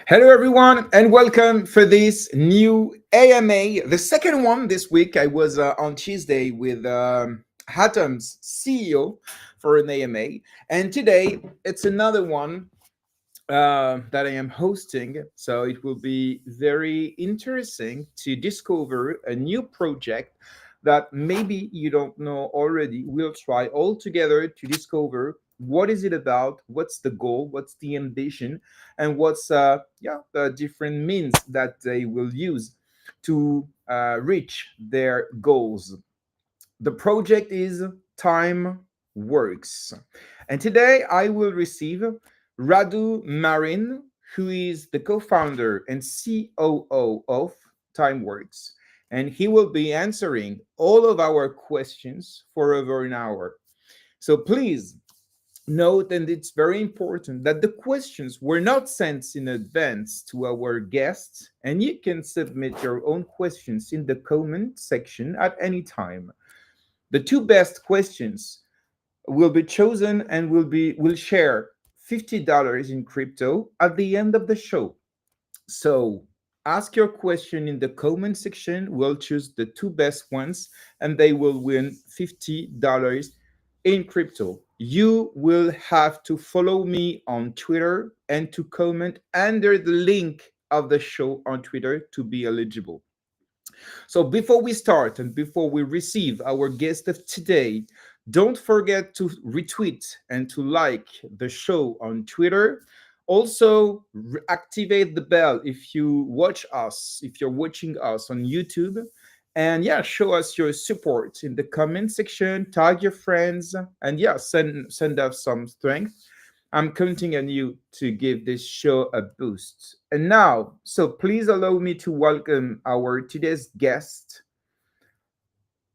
Hello, everyone, and welcome for this new AMA, the second one this week. I was on Tuesday with Atom's CEO for an AMA, and today it's another one that I am hosting. So it will be very interesting to discover a new project that maybe you don't know already. We'll try all together to discover what is it about, what's the goal, what's the ambition, and what's the different means that they will use to reach their goals. The project is timeworx, and today I will receive Radu Marin, who is the co-founder and COO of timeworx, and he will be answering all of our questions for over an hour. So please note, and it's very important, that the questions were not sent in advance to our guests, and you can submit your own questions in the comment section at any time. The two best questions will be chosen and will share $50 in crypto at the end of the show. So ask your question in the comment section. We'll choose the two best ones and they will win $50 in crypto. You will have to follow me on Twitter and to comment under the link of the show on Twitter to be eligible. So before we start and before we receive our guest of today, don't forget to retweet and to like the show on Twitter. Also, activate the bell if you watch us, if you're watching us on YouTube. And yeah, show us your support in the comment section, tag your friends, and yeah, send us some strength. I'm counting on you to give this show a boost. And now, so please allow me to welcome our today's guest,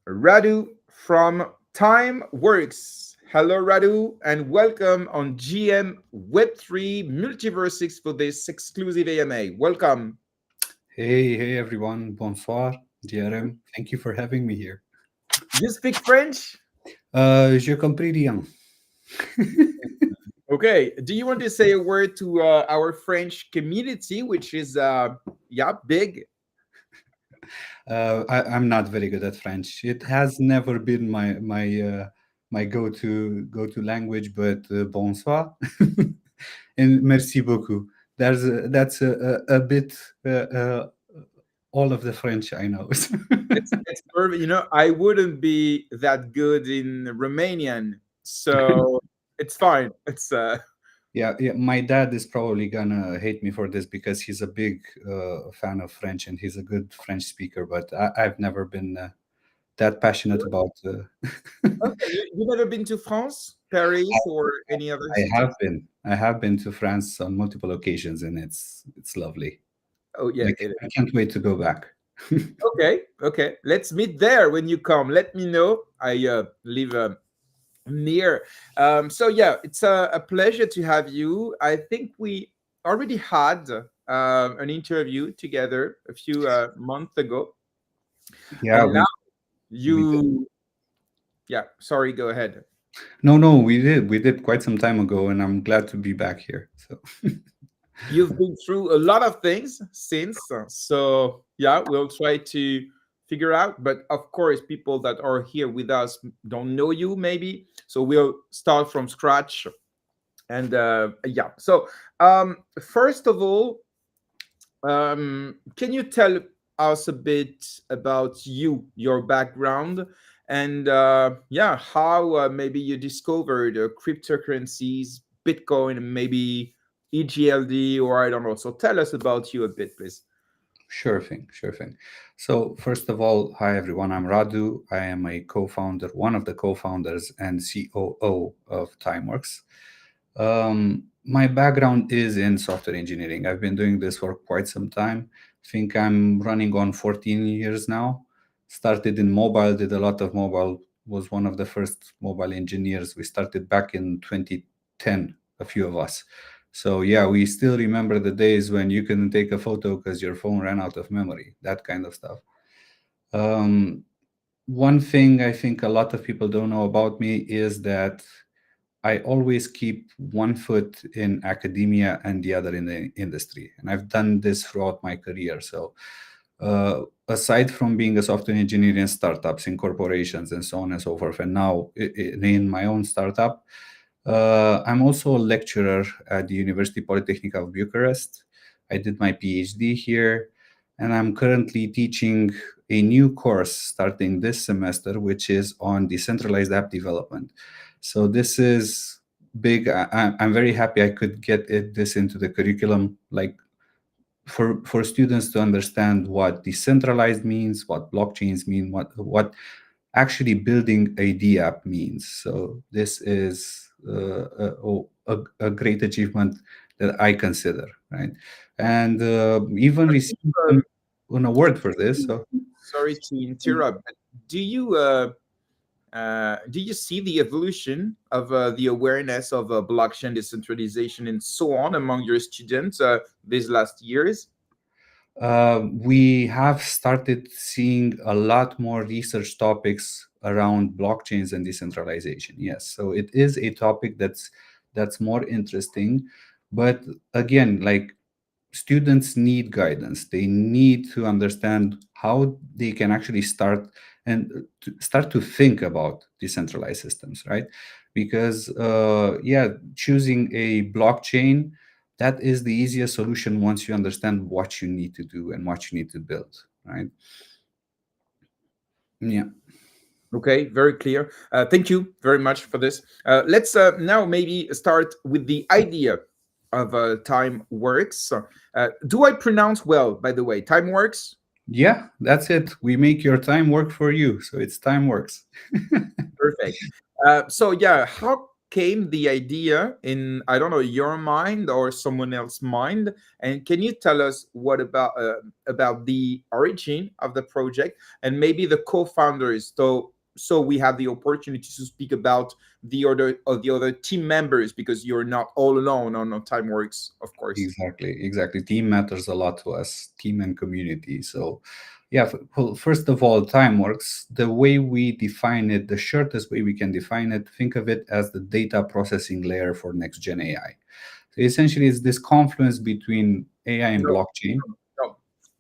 Radu from timeworx. Hello, Radu, and welcome on GM Web3 MultiversX for this exclusive AMA. Welcome. Hey everyone, bonsoir, DRM. Thank you for having me here. You speak French? Je compris rien. Okay. Do you want to say a word to our French community, which is big? I'm not very good at French. It has never been my go-to language, but bonsoir and merci beaucoup. That's a bit all of the French I know. It's perfect. I wouldn't be that good in Romanian, so it's fine. It's Yeah, my dad is probably gonna hate me for this because he's a big fan of French and he's a good French speaker, but I've never been that passionate about. okay. You never been to France, Paris, or any other I cities? have been. I have been to France on multiple occasions, and it's lovely. Oh yeah, it I can't wait to go back. Okay, okay. Let's meet there when you come. Let me know. I live near. So yeah, it's a pleasure to have you. I think we already had an interview together a few months ago, Yeah, and now we did. you. Yeah, sorry. Go ahead. No, we did quite some time ago, and I'm glad to be back here. So You've been through a lot of things since, so yeah, we'll try to figure out. But of course, people that are here with us don't know you, maybe. So we'll start from scratch. And yeah, so first of all, can you tell us a bit about you, your background, and yeah, how maybe you discovered cryptocurrencies, Bitcoin, and maybe EGLD, or I don't know. So tell us about you a bit, please. sure thing, sure thing. So first of all, hi everyone. I'm Radu. I am a co-founder, one of the co-founders and COO of timeworx. My background is in software engineering. I've been doing this for quite some time. I think I'm running on 14 years now. Started in mobile, did a lot of mobile, was one of the first mobile engineers. We started back in 2010, a few of us. So yeah, we still remember the days when you couldn't take a photo because your phone ran out of memory, that kind of stuff. Um, One thing I think a lot of people don't know about me is that I always keep one foot in academia and the other in the industry. And I've done this throughout my career. So, aside from being a software engineer in startups, in corporations, and so on and so forth, and now in my own startup, I'm also a lecturer at the University Polytechnic of Bucharest. I did my PhD here, and I'm currently teaching a new course starting this semester, which is on decentralized app development. So this is big. I'm very happy I could get this into the curriculum, like for students to understand what decentralized means, what blockchains mean, what actually building a DApp means. So this is a great achievement that I consider, right? And even received Uh, an award for this. So Sorry to interrupt, but do you see the evolution of the awareness of blockchain decentralization and so on among your students these last years? we have started seeing a lot more research topics around blockchains and decentralization. Yes, so it is a topic that's more interesting, but again, like students need guidance. They need to understand how they can actually start to think about decentralized systems, right? Because yeah, choosing a blockchain, that is the easiest solution once you understand what you need to do and what you need to build, right? Yeah. Okay, very clear. Thank you very much for this. Let's now maybe start with the idea of timeworx. Do I pronounce well, by the way? Timeworx? Yeah, that's it. We make your time work for you. So it's time works. Perfect. So yeah, how came the idea in, I don't know, your mind or someone else's mind? And can you tell us what about the origin of the project and maybe the co-founders? So we have the opportunity to speak about the other team members because you're not all alone on Timeworx, of course. Exactly. Team matters a lot to us, team and community. So, yeah, well, first of all, time works. The way we define it, the shortest way we can define it, think of it as the data processing layer for next gen AI. So essentially, it's this confluence between AI and No, blockchain.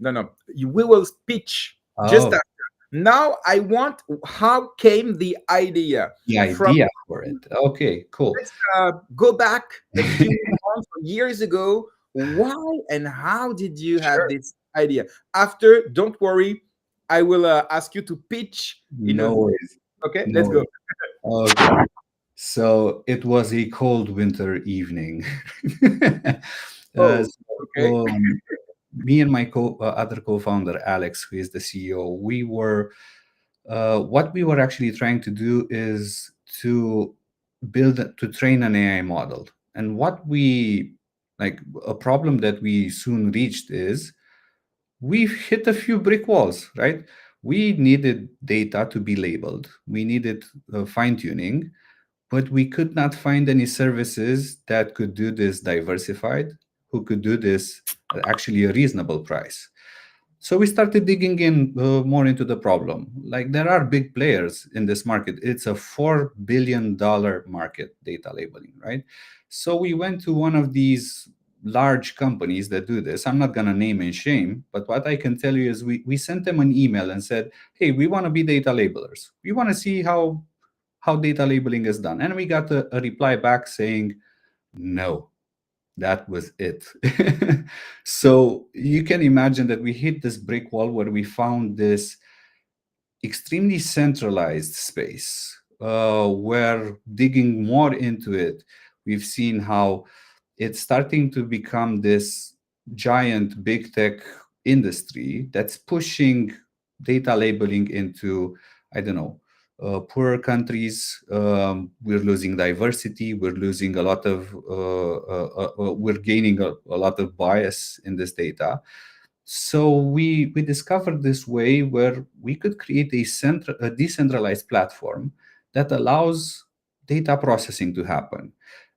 no, no. We will pitch just Oh, after. Now I want how came the idea the from. idea for it. Okay, cool. Let's go back a few months or years ago. Why and how did you have Sure. this idea? After, don't worry, I will ask you to pitch in a. No worries. Okay, No let's go. worries. Okay. So it was a cold winter evening. Oh, okay. So, me and my other co-founder Alex, who is the CEO, we were what we were actually trying to do is to train an AI model. And what we like a problem that we soon reached is we've hit a few brick walls, right? We needed data to be labeled. We needed fine tuning, but we could not find any services that could do this diversified, who could do this at actually a reasonable price. So we started digging in more into the problem. Like there are big players in this market. It's a $4 billion market, data labeling, right? So we went to one of these large companies that do this. I'm not going to name and shame, but what I can tell you is we sent them an email and said, hey, we want to be data labelers. We want to see how data labeling is done. And we got a reply back saying, no, that was it. So you can imagine that we hit this brick wall where we found this extremely centralized space where digging more into it, we've seen how it's starting to become this giant big tech industry that's pushing data labeling into, I don't know, poorer countries. We're losing diversity. We're losing a lot of, we're gaining a lot of bias in this data. So we discovered this way where we could create a decentralized platform that allows data processing to happen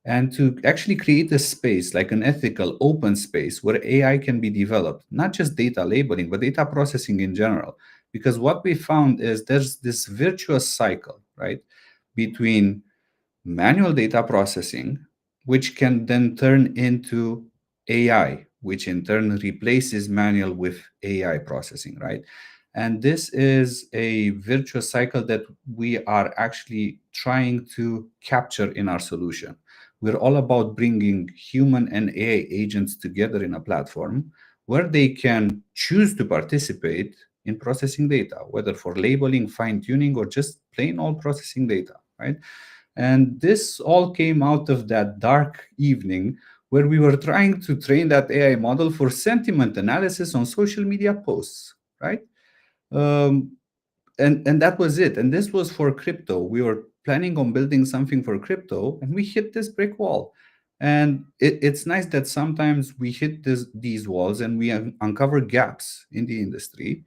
and to actually create a space like an ethical open space where AI can be developed, not just data labeling, but data processing in general. Because what we found is there's this virtuous cycle, right, between manual data processing, which can then turn into AI, which in turn replaces manual with AI processing, right? And this is a virtuous cycle that we are actually trying to capture in our solution. We're all about bringing human and AI agents together in a platform where they can choose to participate in processing data, whether for labeling, fine tuning, or just plain old processing data, right? And this all came out of that dark evening where we were trying to train that AI model for sentiment analysis on social media posts, right? Um, and that was it. And this was for crypto. We were planning on building something for crypto, and we hit this brick wall. And it's nice that sometimes we hit these walls and we uncover gaps in the industry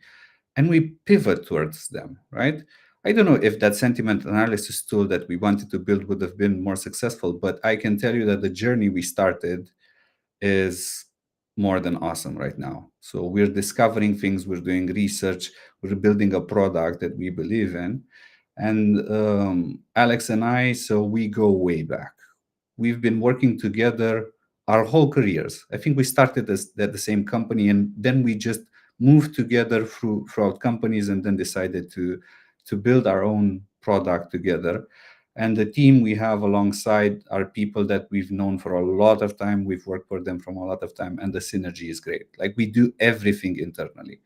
and we pivot towards them, right? I don't know if that sentiment analysis tool that we wanted to build would have been more successful, but I can tell you that the journey we started is more than awesome right now. So we're discovering things, we're doing research, we're building a product that we believe in. And Alex and I, so we go way back. We've been working together our whole careers. I think we started at the same company, and then we just moved together throughout companies, and then decided to build our own product together. And the team we have alongside are people that we've known for a lot of time. We've worked for them from a lot of time, and the synergy is great. Like, we do everything internally.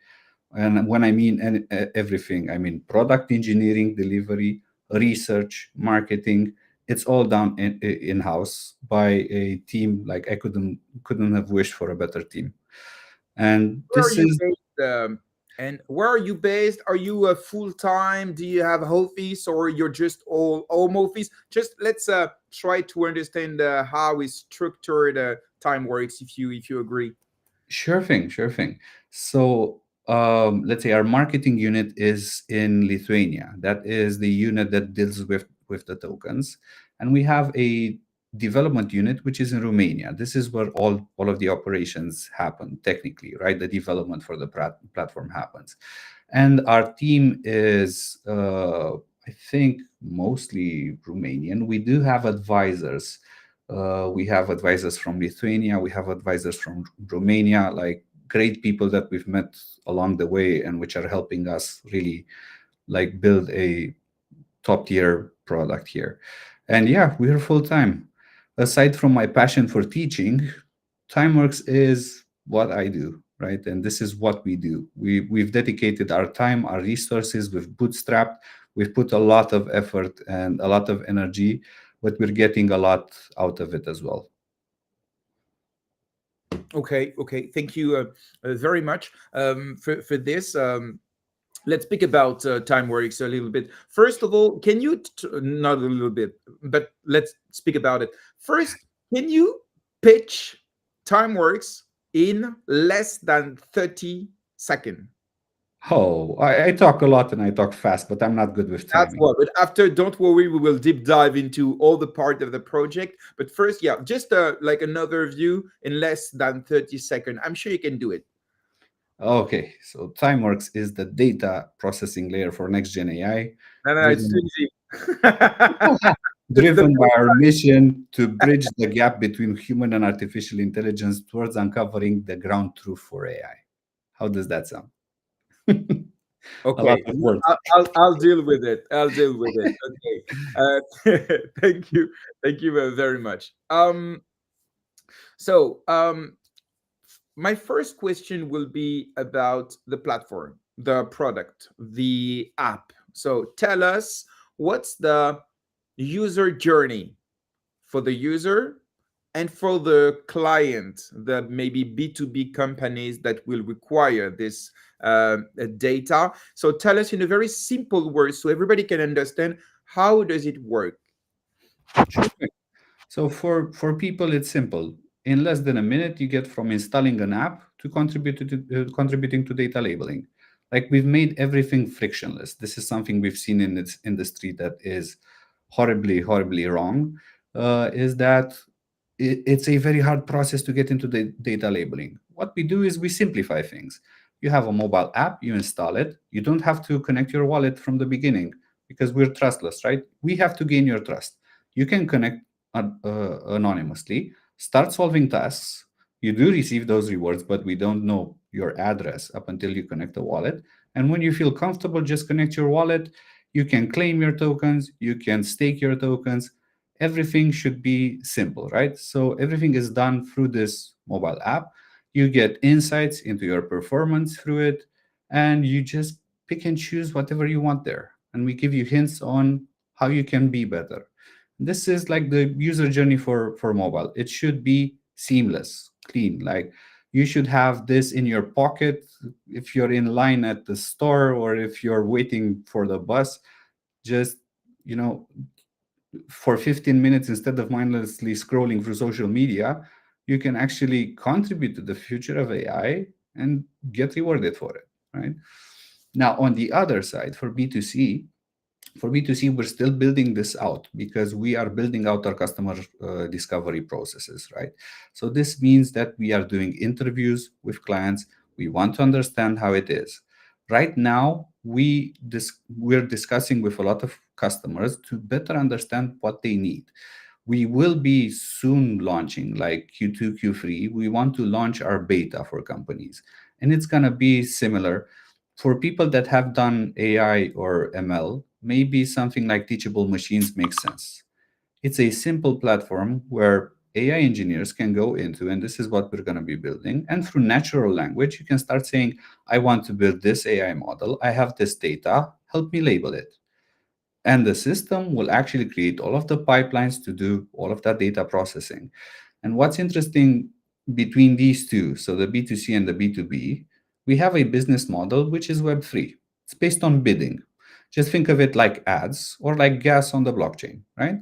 And when I mean everything, I mean product engineering, delivery, research, marketing. It's all done in-house by a team like I couldn't have wished for a better team. And Where are this you is based? And where are you based? Are you a full time? Do you have office, or you're just all home office? Just let's try to understand how is structured time works. If you agree. Sure thing, sure thing. So let's say our marketing unit is in Lithuania. That is the unit that deals with the tokens, and we have a development unit which is in Romania. This is where all of the operations happen technically, right? The development for the platform happens, and our team is, I think, mostly Romanian. We do have advisors. We have advisors from Lithuania. We have advisors from Romania, like great people that we've met along the way and which are helping us really like build a top tier product here. And yeah, we are full time. Aside from my passion for teaching, timeworx is what I do, right? And this is what we do. We've dedicated our time, our resources, we've bootstrapped, we've put a lot of effort and a lot of energy, but we're getting a lot out of it as well. Okay, okay. Thank you very much for this. Let's speak about TimeWorks a little bit. First of all, can you not a little bit, but let's speak about it. First, can you pitch TimeWorks in less than 30 seconds? Oh, I talk a lot and I talk fast, but I'm not good with That's timing. what. But after, don't worry, we will deep dive into all the part of the project. But first, yeah, just like another view in less than 30 seconds. I'm sure you can do it. Okay, so timeworx is the data processing layer for next gen AI, No, no, it's too driven easy. It's the driven by our mission to bridge the gap between human and artificial intelligence towards uncovering the ground truth for AI. How does that sound? A lot okay. of words. I'll deal with it. I'll deal with it. Okay. Thank you. Thank you very much. So my first question will be about the platform, the product, the app. So tell us, what's the user journey for the user and for the client, the maybe B2B companies that will require this data. So tell us in a very simple word so everybody can understand, how does it work? Sure thing. So for people, it's simple. In less than a minute, you get from installing an app to contributing to data labeling. Like, we've made everything frictionless. This is something we've seen in this industry that is horribly, horribly wrong. Is that it's a very hard process to get into the data labeling. What we do is we simplify things. You have a mobile app, you install it. You don't have to connect your wallet from the beginning because we're trustless, right? We have to gain your trust. You can connect anonymously, start solving tasks. You do receive those rewards, but we don't know your address up until you connect the wallet. And when you feel comfortable, just connect your wallet. You can claim your tokens, you can stake your tokens. Everything should be simple, right? So everything is done through this mobile app. You get insights into your performance through it, and you just pick and choose whatever you want there. And we give you hints on how you can be better. This is like the user journey for mobile. It should be seamless, clean. Like you should have this in your pocket if you're in line at the store or if you're waiting for the bus. Just, you know, for 15 minutes instead of mindlessly scrolling through social media, you can actually contribute to the future of AI and get rewarded for it, right? Now, on the other side, for B2C, we're still building this out because we are building out our customer discovery processes, right? So this means that we are doing interviews with clients. We want to understand how it is. Right now, we're discussing with a lot of customers to better understand what they need. We will be soon launching, like Q2, Q3. We want to launch our beta for companies, and it's going to be similar for people that have done AI or ML. Maybe something like teachable machines makes sense. It's a simple platform where AI engineers can go into, and this is what we're going to be building. And through natural language, you can start saying, I want to build this AI model. I have this data. Help me label it. And the system will actually create all of the pipelines to do all of that data processing. And what's interesting between these two, so the B2C and the B2B, we have a business model which is Web3. It's based on bidding. Just think of it like ads or like gas on the blockchain, right?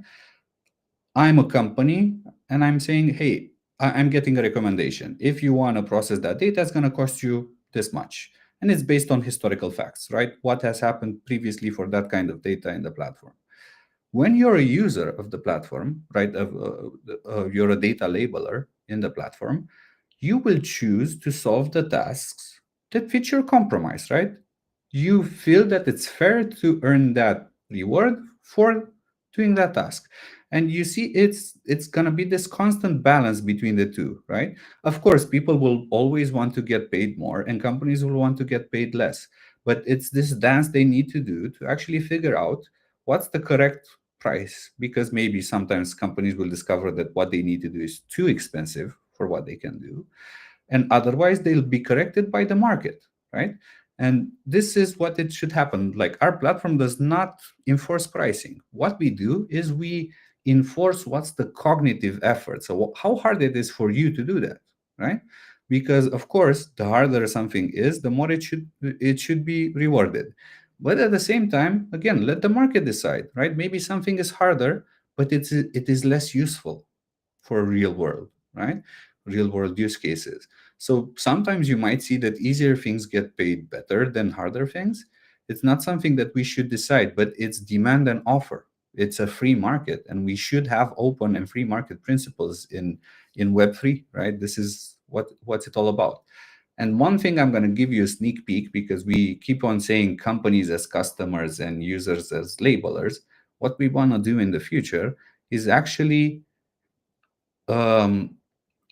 I'm a company and I'm saying, hey, I'm getting a recommendation. If you want to process that data, it's going to cost you this much. And it's based on historical facts, right? What has happened previously for that kind of data in the platform. When you're a user of the platform, right, you're a data labeler in the platform, you will choose to solve the tasks that fit your compromise, right? You feel that it's fair to earn that reward for doing that task. And you see, it's gonna be this constant balance between the two, right? Of course, people will always want to get paid more, and companies will want to get paid less. But it's this dance they need to do to actually figure out what's the correct price, because maybe sometimes companies will discover that what they need to do is too expensive for what they can do, and otherwise they'll be corrected by the market, right? And this is what it should happen. Like, our platform does not enforce pricing. What we do is we enforce what's the cognitive effort, so how hard it is for you to do that, right? Because of course, the harder something is, the more it should be rewarded. But at the same time, again, let the market decide, right? Maybe something is harder, but it is less useful for real world, right? Real world use cases. So sometimes you might see that easier things get paid better than harder things. It's not something that we should decide, but it's demand and offer. It's a free market, and we should have open and free market principles in Web3, right? This is what's it all about. And one thing I'm going to give you a sneak peek, because we keep on saying companies as customers and users as labelers. What we want to do in the future is actually um,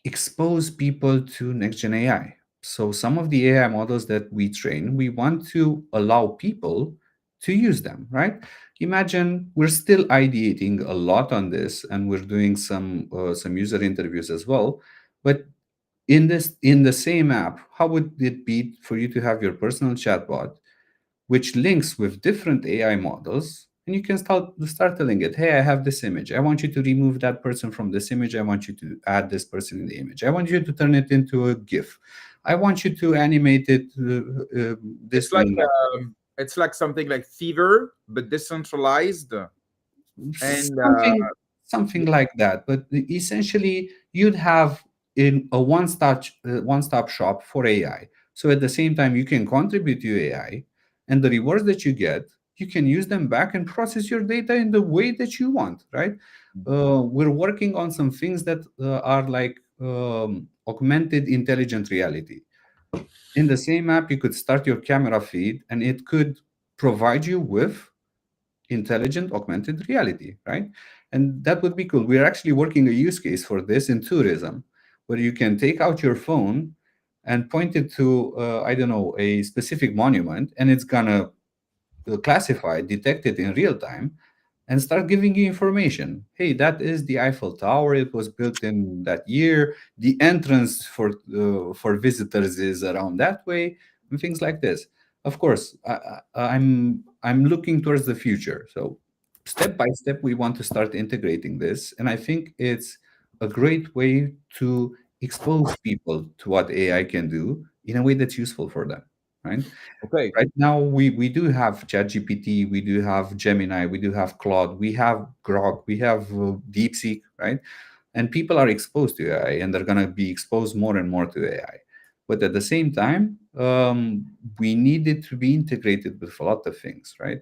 expose people to next gen AI. So some of the AI models that we train, we want to allow people to use them, right? Imagine we're still ideating a lot on this, and we're doing some user interviews as well. But in the same app, how would it be for you to have your personal chatbot which links with different AI models, and you can start telling it, hey, I have this image. I want you to remove that person from this image. I want you to add this person in the image. I want you to turn it into a GIF. I want you to animate it It's this way like and that way. something like Fever, but decentralized. And Something yeah, like that. But essentially, you'd have in a one stop shop for AI. So at the same time, you can contribute to AI, and the rewards that you get, you can use them back and process your data in the way that you want, right? We're working on some things that are like augmented intelligent reality. In the same app, you could start your camera feed, and it could provide you with intelligent augmented reality, right? And that would be cool. We're actually working a use case for this in tourism, where you can take out your phone and point it to, I don't know, a specific monument, and it's gonna classify, detect it in real time, and start giving you information. Hey, that is the Eiffel Tower. It was built in that year. The entrance for visitors is around that way, and things like this. Of course, I'm looking towards the future. So step by step, we want to start integrating this, and I think it's a great way to expose people to what AI can do in a way that's useful for them, right? Okay. Right now, we do have ChatGPT, we do have Gemini, we do have Claude, we have Grok, we have DeepSeek, right? And people are exposed to AI, and they're going to be exposed more and more to AI. But at the same time, we need it to be integrated with a lot of things, right?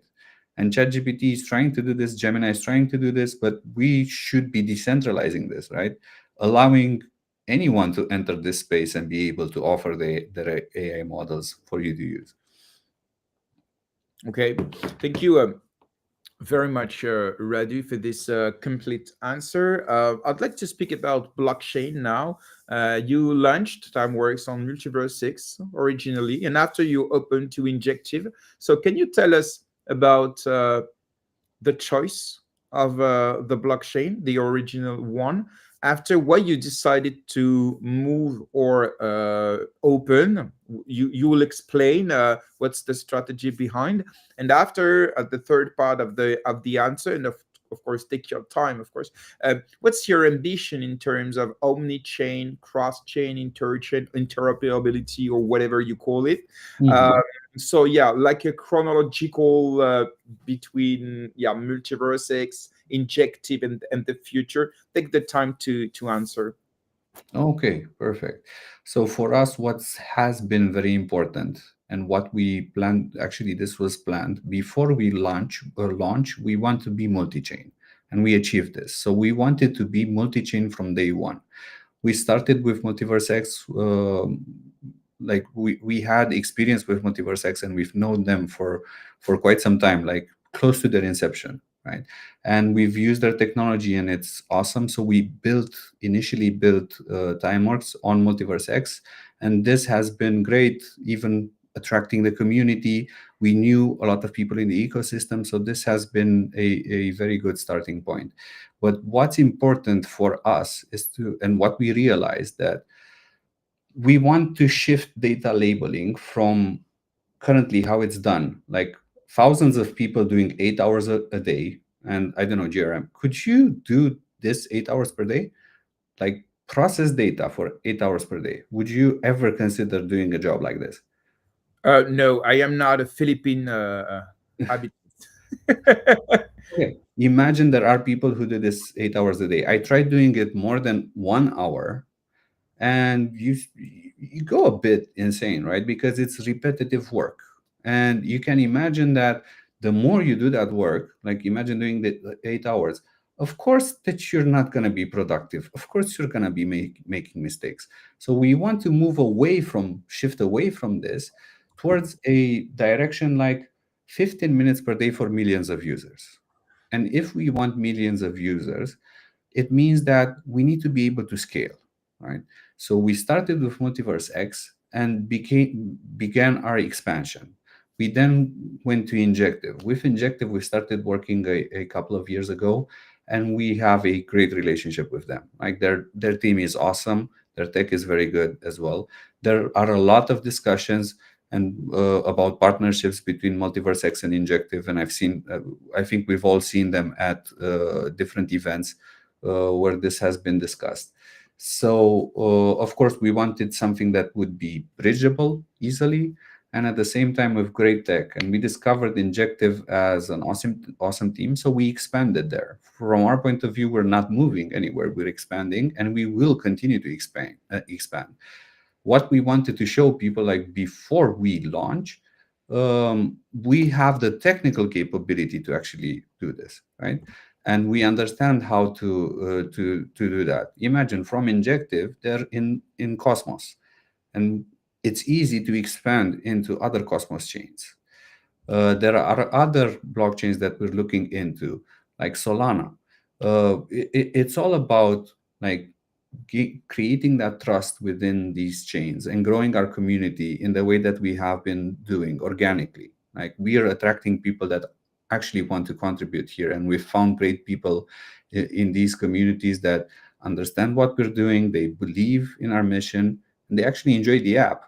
And ChatGPT is trying to do this, Gemini is trying to do this, but we should be decentralizing this, right? Allowing anyone to enter this space and be able to offer their AI models for you to use. Okay. Thank you very much, Radu, for this complete answer. I'd like to speak about blockchain now. You launched TimeworX on MultiversX originally, and after you opened to Injective. So, can you tell us about the choice of the blockchain, the original one, after what you decided to move or open? You will explain what's the strategy behind, and after the third part of the answer, and of course take your time, of course. What's your ambition in terms of omni-chain, cross-chain, inter-chain interoperability, or whatever you call it? uh, Mhm. so yeah, like a chronological between, yeah, MultiversX, injective, and the future. Take the time to answer. Okay, perfect. So for us, what has been very important and what we planned, actually, this was planned before we launch, we want to be multi-chain, and we achieved this. So we wanted to be multi-chain from day one. We started with MultiversX. Like we had experience with MultiversX, and we've known them for quite some time, like close to their inception, right? And we've used their technology, and it's awesome. So we initially built timeworx on MultiversX, and this has been great, even attracting the community. We knew a lot of people in the ecosystem, so this has been a very good starting point. But what's important for us is and what we realized, that we want to shift data labeling from currently how it's done, like thousands of people doing 8 hours a day. And I don't know, GRM, could you do this 8 hours per day? Like process data for 8 hours per day. Would you ever consider doing a job like this? No, I am not a Philippine habitant. Okay. Imagine there are people who do this 8 hours a day. I tried doing it more than 1 hour, and you go a bit insane, right? Because it's repetitive work, and you can imagine that the more you do that work, like imagine doing the 8 hours, of course that you're not going to be productive, of course you're going to be making mistakes. So we want to shift away from this towards a direction like 15 minutes per day for millions of users. And if we want millions of users, it means that we need to be able to scale, right? So we started with MultiversX and began our expansion. We then went to Injective. With Injective, we started working a couple of years ago, and we have a great relationship with them. Like their team is awesome. Their tech is very good as well. There are a lot of discussions and about partnerships between MultiversX and Injective, and I think we've all seen them at different events where this has been discussed. So, of course, we wanted something that would be bridgeable easily, and at the same time with great tech. And we discovered Injective as an awesome team, so we expanded there. From our point of view, we're not moving anywhere; we're expanding, and we will continue to expand. What we wanted to show people, like before we launch, we have the technical capability to actually do this, right? And we understand how to do that. Imagine from Injective, they're in Cosmos, and it's easy to expand into other Cosmos chains. There are other blockchains that we're looking into, like Solana. it's all about like creating that trust within these chains and growing our community in the way that we have been doing organically. Like we are attracting people that actually want to contribute here, and we've found great people in these communities that understand what we're doing, they believe in our mission, and they actually enjoy the app.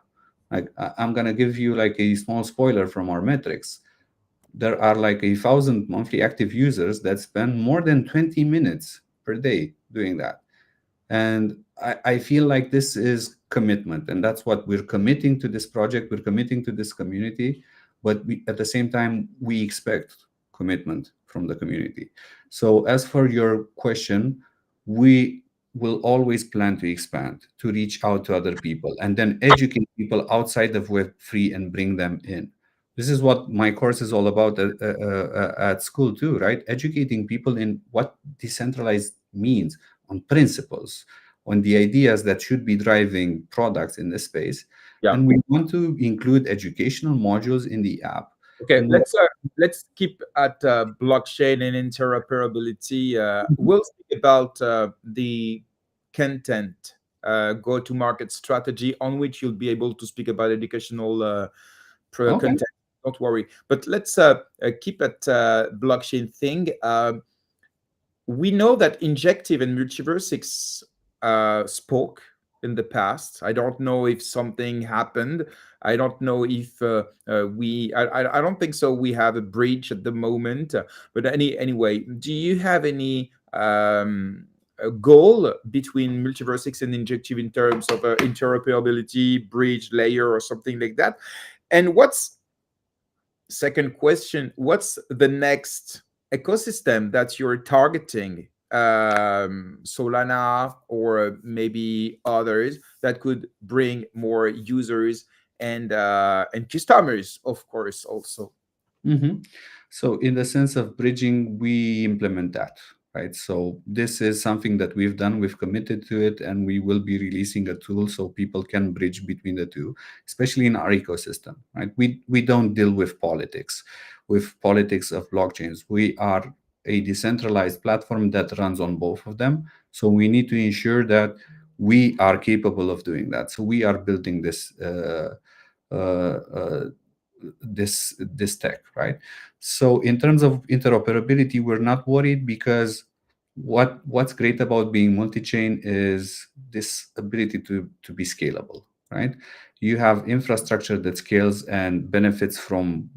Like I'm gonna give you like a small spoiler from our metrics. There are like 1,000 monthly active users that spend more than 20 minutes per day doing that. And I feel like this is commitment, and that's what we're committing to this project. We're committing to this community, but at the same time, we expect commitment from the community. So, as for your question, we will always plan to expand, to reach out to other people, and then educate people outside of Web3 and bring them in. This is what my course is all about at school too, right? Educating people in what decentralized means, on principles, on the ideas that should be driving products in this space. Yeah. And we want to include educational modules in the app. Okay, And let's keep at blockchain and interoperability. We'll speak about the content go-to-market strategy on which you'll be able to speak about educational okay. content. Don't worry. But let's keep at blockchain thing. We know that Injective and MultiversX spoke in the past. I don't know if something happened. I don't know if I don't think so. We have a breach at the moment. But anyway, do you have any a goal between MultiversX and Injective in terms of interoperability, bridge layer, or something like that? And what's second question, what's the next ecosystem that you're targeting? Solana or maybe others that could bring more users and customers, of course, also. Mhm. So, in the sense of bridging, we implement that, right? So, this is something that we've done, we've committed to it, and we will be releasing a tool so people can bridge between the two, especially in our ecosystem, right? We don't deal with politics of blockchains. We are a decentralized platform that runs on both of them. So, we need to ensure that we are capable of doing that. So, we are building uh, uh, this tech, right? So in terms of interoperability, we're not worried because what's great about being multi-chain is this ability to be scalable, right? You have infrastructure that scales and benefits from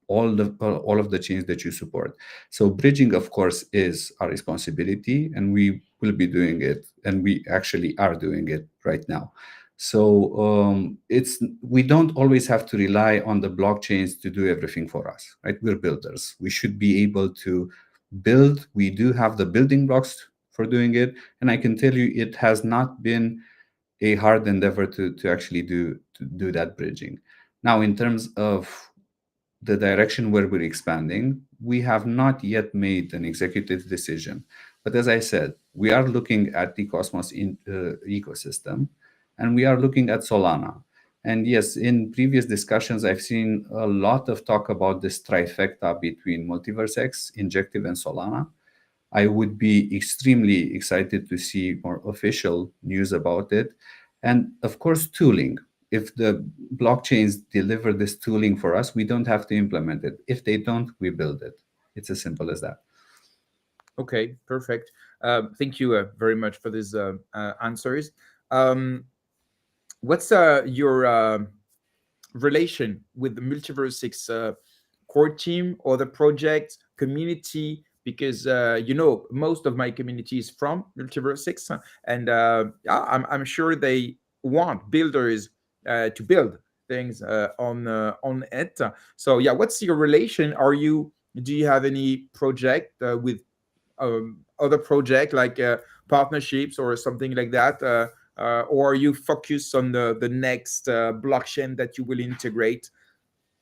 all of the chains that you support. So bridging, of course, is our responsibility, and we will be doing it, and we actually are doing it right now. So it's we don't always have to rely on the blockchains to do everything for us, right? We're builders. We should be able to build. We do have the building blocks for doing it, and I can tell you, it has not been a hard endeavor to actually do that bridging. Now, in terms of the direction where we're expanding, we have not yet made an executive decision. But as I said, we are looking at the Cosmos ecosystem, and we are looking at Solana. And yes, in previous discussions, I've seen a lot of talk about this trifecta between MultiversX, Injective, and Solana. I would be extremely excited to see more official news about it. And of course, tooling. If the blockchains deliver this tooling for us, we don't have to implement it. If they don't, we build it. It's as simple as that. Okay, perfect. Thank you very much for these answers. Um, what's your relation with the Multiverse core team or the project community? Because most of my community is from Multiverse, and yeah, I'm sure they want builders to build things on it. So yeah, what's your relation? Do you have any project with other project like partnerships or something like that? Or are you focused on the next blockchain that you will integrate?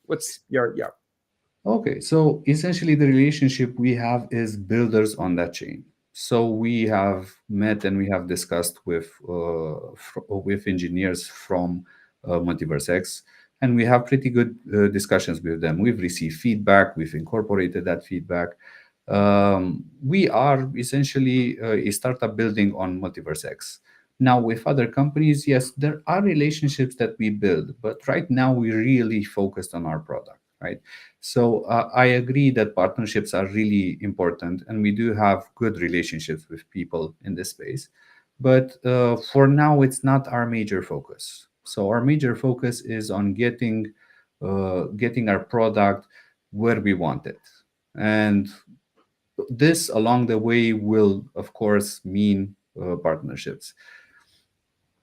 What's your yeah? Okay, so essentially the relationship we have is builders on that chain. So we have met and we have discussed with engineers from MultiversX, and we have pretty good discussions with them. We've received feedback, we've incorporated that feedback, We are essentially a startup building on MultiversX. Now, with other companies, yes, there are relationships that we build, but right now we really focused on our product, right? So I agree that partnerships are really important, and we do have good relationships with people in this space. But for now, it's not our major focus. So our major focus is on getting our product where we want it, and this along the way will, of course, mean partnerships.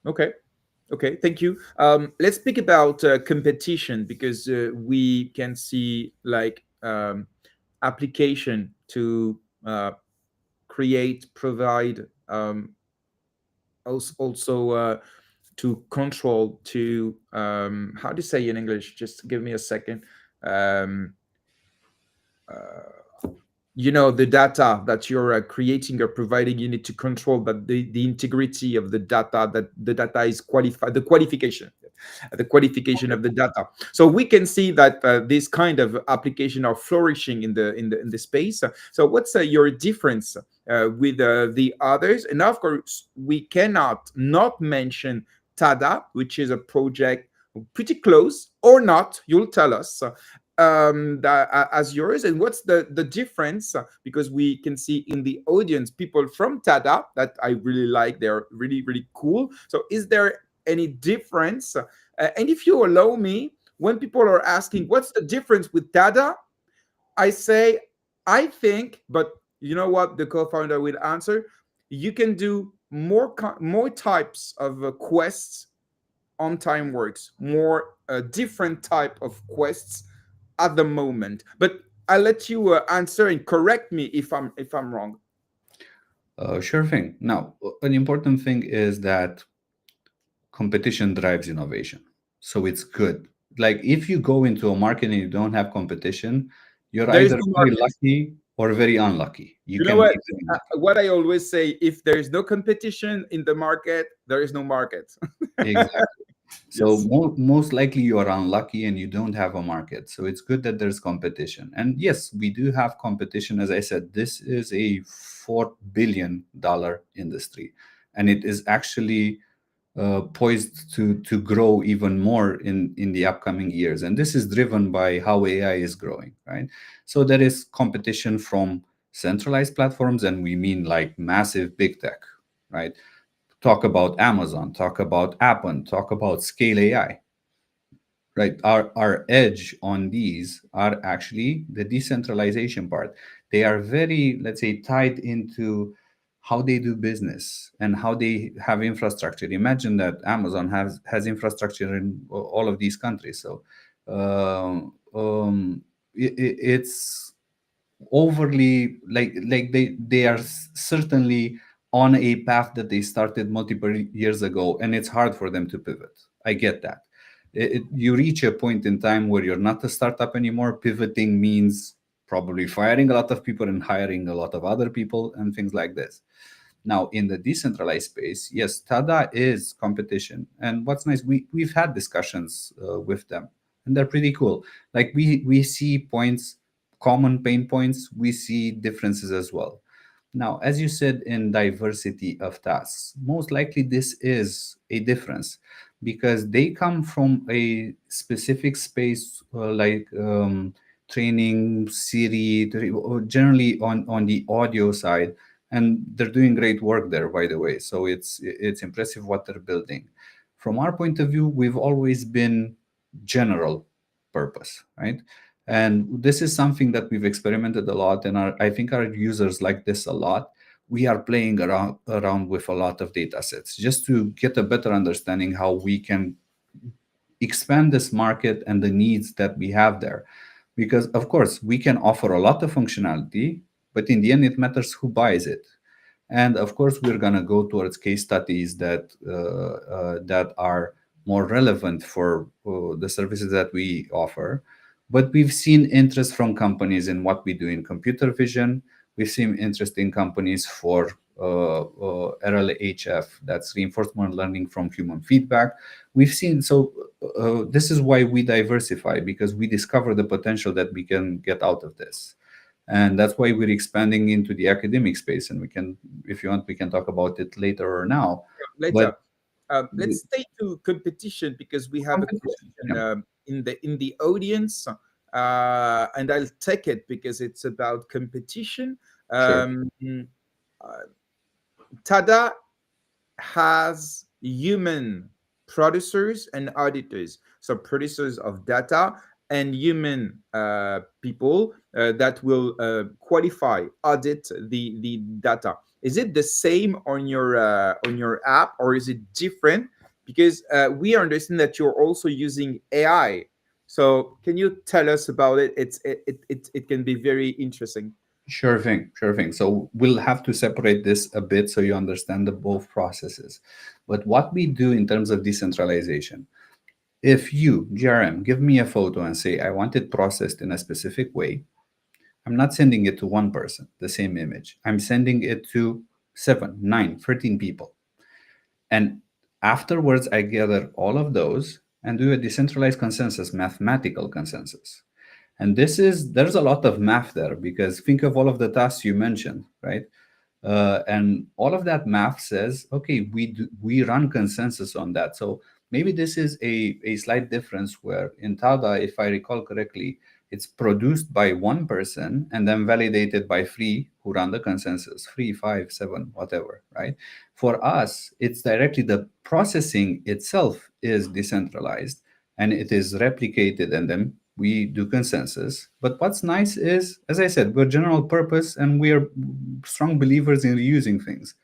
Okay. Okay, thank you. Let's speak about competition, because we can see like application to create, provide, also to control, to how do you say in English? Just give me a second. Um, the data that you're creating or providing, you need to control that the integrity of the data, that the data is qualified, the qualification of the data. So we can see that this kind of application are flourishing in the space. So what's your difference with the others? And of course, we cannot not mention Tada, which is a project pretty close, or not, you'll tell us, as yours. And what's the difference? Because we can see in the audience people from Tada that I really like. They're really, really cool. So is there any difference? And if you allow me, when people are asking what's the difference with Tada, I say, I think, but you know what the co-founder will answer, you can do more types of quests on timeworx, more different type of quests at the moment. But I'll let you answer and correct me if I'm wrong. Sure thing. Now, an important thing is that competition drives innovation. So it's good. Like if you go into a market and you don't have competition, you're There is either no very market. lucky or very unlucky. You You know can be what? very lucky. What I always say: if there is no competition in the market, there is no market. Exactly. So Yes. most likely you are unlucky and you don't have a market. So it's good that there's competition. And yes, we do have competition. As I said, this is a $4 billion industry, and it is actually poised to grow even more in the upcoming years. And this is driven by how AI is growing, right? So there is competition from centralized platforms, and we mean like massive big tech, right? Talk about Amazon, talk about Appen, talk about Scale AI, right? Our edge on these are actually the decentralization part. They are very, let's say, tied into how they do business and how they have infrastructure. Imagine that Amazon has infrastructure in all of these countries. So it's overly like they are certainly on a path that they started multiple years ago, and it's hard for them to pivot. I get that. You reach a point in time where you're not a startup anymore. Pivoting means probably firing a lot of people and hiring a lot of other people and things like this. Now, in the decentralized space, yes, Tada is competition. And what's nice, we've had discussions with them, and they're pretty cool. Like we see points, common pain points, we see differences as well. Now, as you said, in diversity of tasks, most likely this is a difference because they come from a specific space training, Siri, generally on the audio side, and they're doing great work there, by the way. So it's impressive what they're building. From our point of view, we've always been general purpose, right? And this is something that we've experimented a lot, and I think our users like this a lot. We are playing around with a lot of data sets just to get a better understanding how we can expand this market and the needs that we have there. Because, of course, we can offer a lot of functionality, but in the end, it matters who buys it. And of course, we're going to go towards case studies that are more relevant for the services that we offer. But we've seen interest from companies in what we do in computer vision. We've seen interest in companies for RLHF, that's reinforcement learning from human feedback. We've seen, so this is why we diversify, because we discover the potential that we can get out of this. And that's why we're expanding into the academic space. And we can, if you want, we can talk about it later or now. But Later. the Let's stay to competition because we have a competition, question yeah, in the audience, and I'll take it because it's about competition. sure. Uh, Tada has human producers and auditors, so producers of data and human people that will qualify, audit the data. Is it the same on your app, or is it different? Because we understand that you're also using AI. So can you tell us about it? It can be very interesting. Sure thing, sure thing. So we'll have to separate this a bit so you understand the both processes. But what we do in terms of decentralization, if you, GRM, give me a photo and say, I want it processed in a specific way, I'm not sending it to one person, the same image. I'm sending it to 7, 9, 13 people. And afterwards, I gather all of those and do a decentralized consensus, mathematical consensus. And there's a lot of math there because think of all of the tasks you mentioned, right? And all of that math says, okay, we run consensus on that. So maybe this is a slight difference where in Tada, if I recall correctly, it's produced by one person and then validated by three who run the consensus, three, five, seven, whatever, right? For us, it's directly the processing itself is decentralized and it is replicated and then we do consensus. But what's nice is, as I said, we're general purpose and we are strong believers in reusing things.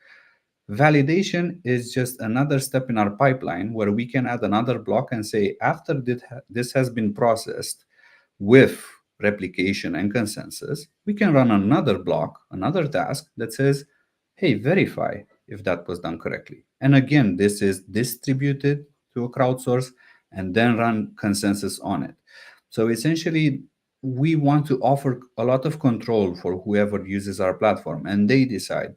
Validation is just another step in our pipeline where we can add another block and say, after this has been processed with replication and consensus, we can run another block, another task that says, hey, verify if that was done correctly. And again, this is distributed to a crowdsource and then run consensus on it. So essentially, we want to offer a lot of control for whoever uses our platform, and they decide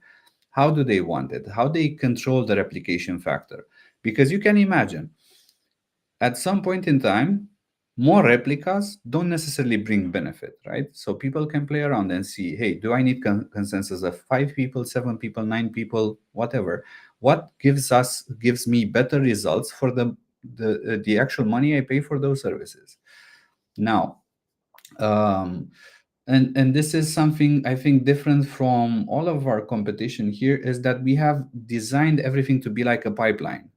how do they want it, how they control the replication factor. Because you can imagine, at some point in time, more replicas don't necessarily bring benefit, right? So people can play around and see, hey, do I need consensus of 5 people, 7 people, 9 people, whatever? What gives me better results for the actual money I pay for those services? Now, um, and this is something I think different from all of our competition here is that we have designed everything to be like a pipeline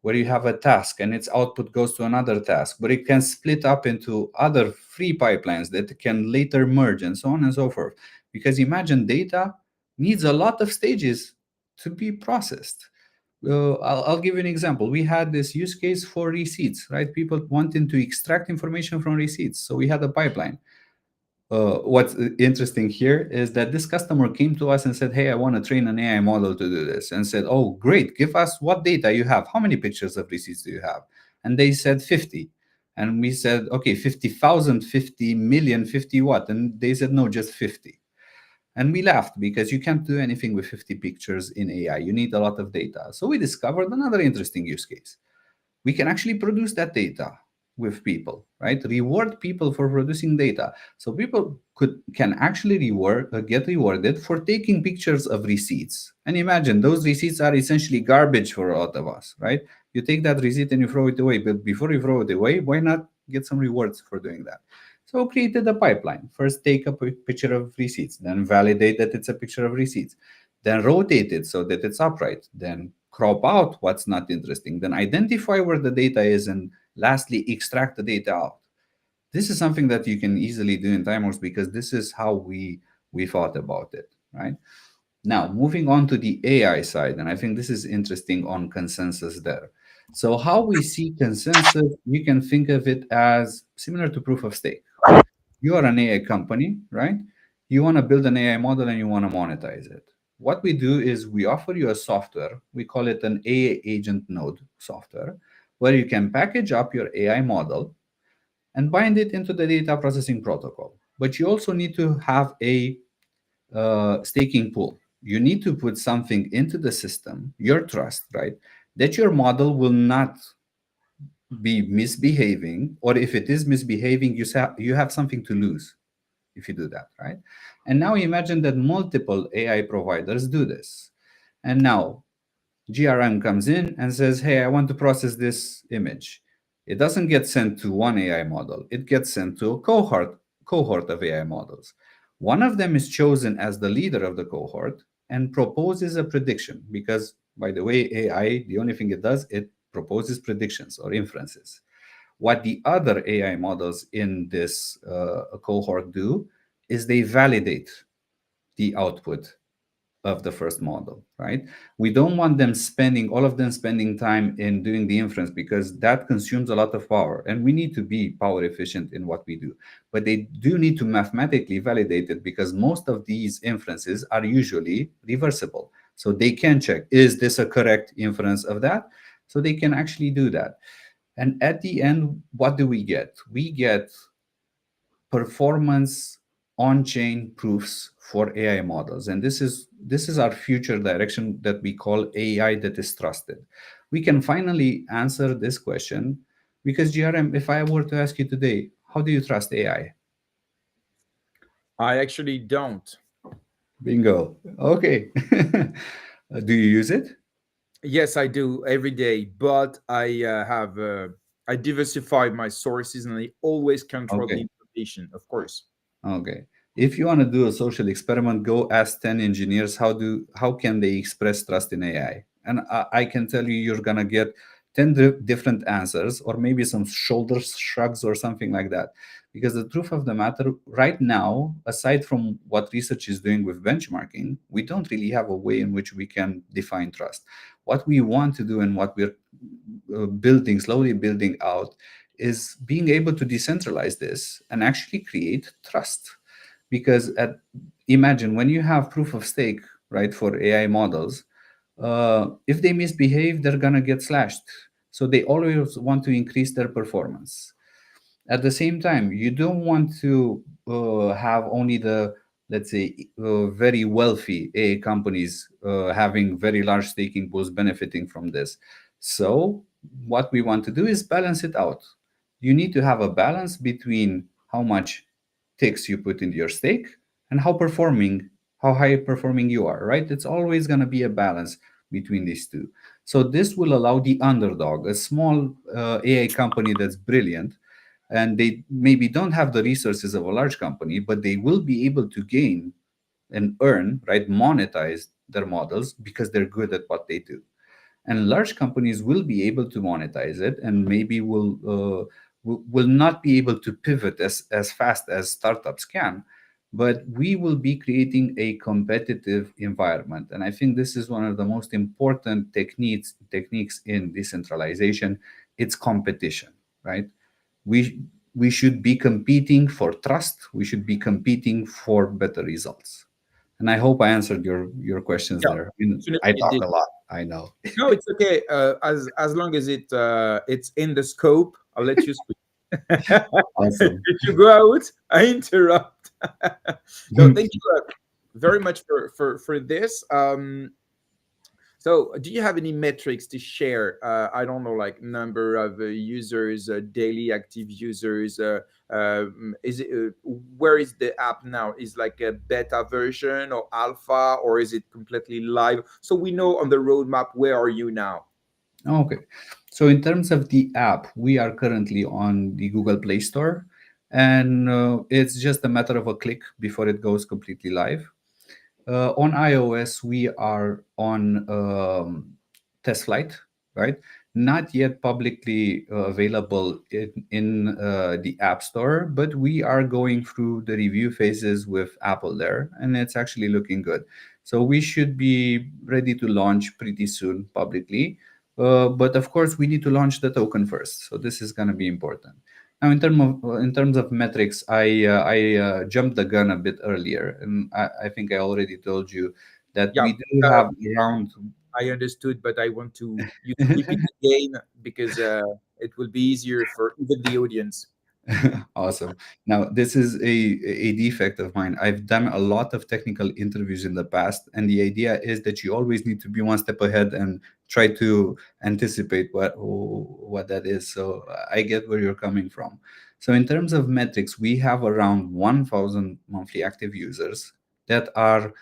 where you have a task and its output goes to another task, but it can split up into other free pipelines that can later merge and so on and so forth. Because imagine data needs a lot of stages to be processed. I'll give you an example. We had this use case for receipts, right? People wanting to extract information from receipts. So we had a pipeline. What's interesting here is that this customer came to us and said, hey, I want to train an AI model to do this. And said, oh, great. Give us what data you have. How many pictures of receipts do you have? And they said 50. And we said, okay, 50,000, 50 million, 50 what? And they said, no, just 50. And we laughed because you can't do anything with 50 pictures in AI. You need a lot of data. So we discovered another interesting use case. We can actually produce that data with people, right? Reward people for producing data. So people can actually get rewarded for taking pictures of receipts. And imagine those receipts are essentially garbage for a lot of us, right? You take that receipt and you throw it away. But before you throw it away, why not get some rewards for doing that? So created a pipeline. First, take a picture of receipts, then validate that it's a picture of receipts, then rotate it so that it's upright, then crop out what's not interesting, then identify where the data is, and lastly, extract the data out. This is something that you can easily do in timeworx because this is how we thought about it, right? Now, moving on to the AI side, and I think this is interesting on consensus there. So how we see consensus, you can think of it as similar to proof of stake. You are an AI company, right? You want to build an AI model and you want to monetize it. What we do is we offer you a software. We call it an AI agent node software, where you can package up your AI model and bind it into the data processing protocol. But you also need to have a staking pool. You need to put something into the system, your trust, right? That your model will not be misbehaving, or if it is misbehaving, you have something to lose, if you do that, right? And now imagine that multiple AI providers do this. And now GRM comes in and says, hey, I want to process this image. It doesn't get sent to one AI model, it gets sent to a cohort of AI models. One of them is chosen as the leader of the cohort and proposes a prediction because, by the way, AI, the only thing it does, it proposes predictions or inferences. What the other AI models in this cohort do is they validate the output of the first model, right? We don't want them spending, all of them spending time in doing the inference because that consumes a lot of power and we need to be power efficient in what we do. But they do need to mathematically validate it because most of these inferences are usually reversible. So they can check, is this a correct inference of that? So they can actually do that. And at the end, what do we get? We get performance on-chain proofs for AI models. And this is our future direction that we call AI that is trusted. We can finally answer this question because GRM, if I were to ask you today, how do you trust AI? I actually don't. Bingo. Okay. Do you use it? Yes, I do every day, but I diversify my sources and I always control the Okay. information, of course. Okay. If you want to do a social experiment, go ask 10 engineers how can they express trust in AI. And I can tell you you're gonna get 10 different answers or maybe some shoulder shrugs or something like that. Because the truth of the matter, right now, aside from what research is doing with benchmarking, we don't really have a way in which we can define trust. What we want to do and what we're building, slowly building out, is being able to decentralize this and actually create trust. Because imagine when you have proof of stake, right, for AI models, if they misbehave, they're gonna get slashed. So they always want to increase their performance. At the same time, you don't want to have only the, let's say, very wealthy AA companies having very large staking pools benefiting from this. So what we want to do is balance it out. You need to have a balance between how much TIX you put into your stake and how high performing you are, right? It's always going to be a balance between these two. So this will allow the underdog, a small AI company that's brilliant, and they maybe don't have the resources of a large company, but they will be able to gain and earn, right, monetize their models because they're good at what they do. And large companies will be able to monetize it and maybe will not be able to pivot as fast as startups can, but we will be creating a competitive environment. And I think this is one of the most important techniques in decentralization. It's competition, right? We should be competing for trust. We should be competing for better results. And I hope I answered your questions Yeah, there. I mean, I definitely it talk did. a lot, I know. No, it's okay. As long as it's in the scope, I'll let you speak. Awesome. If you go out, I interrupt. No, thank you very much for this. So, do you have any metrics to share? I don't know, like number of users, daily active users. Is it where is the app now? Is like a beta version or alpha, or is it completely live? So we know on the roadmap where are you now? Okay. So in terms of the app, we are currently on the Google Play Store, and it's just a matter of a click before it goes completely live. On iOS, we are on test flight, right? Not yet publicly available in the App Store, but we are going through the review phases with Apple there, and it's actually looking good. So we should be ready to launch pretty soon publicly. But of course, we need to launch the token first. So this is going to be important. Now, in terms of metrics, I jumped the gun a bit earlier, and I think I already told you that Yeah, we do have um, around. I understood, but I want to you to repeat again because it will be easier for even the audience. Awesome. Now, this is a defect of mine. I've done a lot of technical interviews in the past, and the idea is that you always need to be one step ahead and try to anticipate what that is. So I get where you're coming from. So in terms of metrics, we have around 1,000 monthly active users that are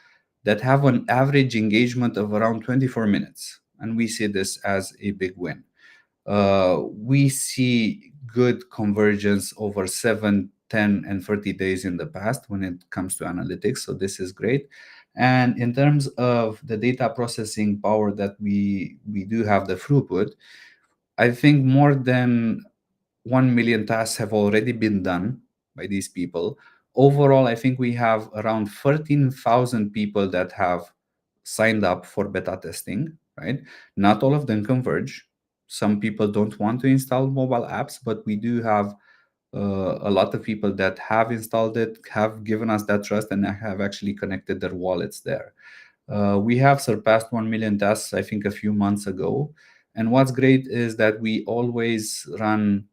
that have an average engagement of around 24 minutes, and we see this as a big win. We see good convergence over 7, 10, and 30 days in the past when it comes to analytics. So this is great. And in terms of the data processing power that we do have, the throughput, I think more than 1 million tasks have already been done by these people. Overall, I think we have around 13,000 people that have signed up for beta testing, right? Not all of them converge. Some people don't want to install mobile apps, but we do have a lot of people that have installed it, have given us that trust, and have actually connected their wallets there. We have surpassed 1 million tasks, I think, a few months ago. And what's great is that we always run,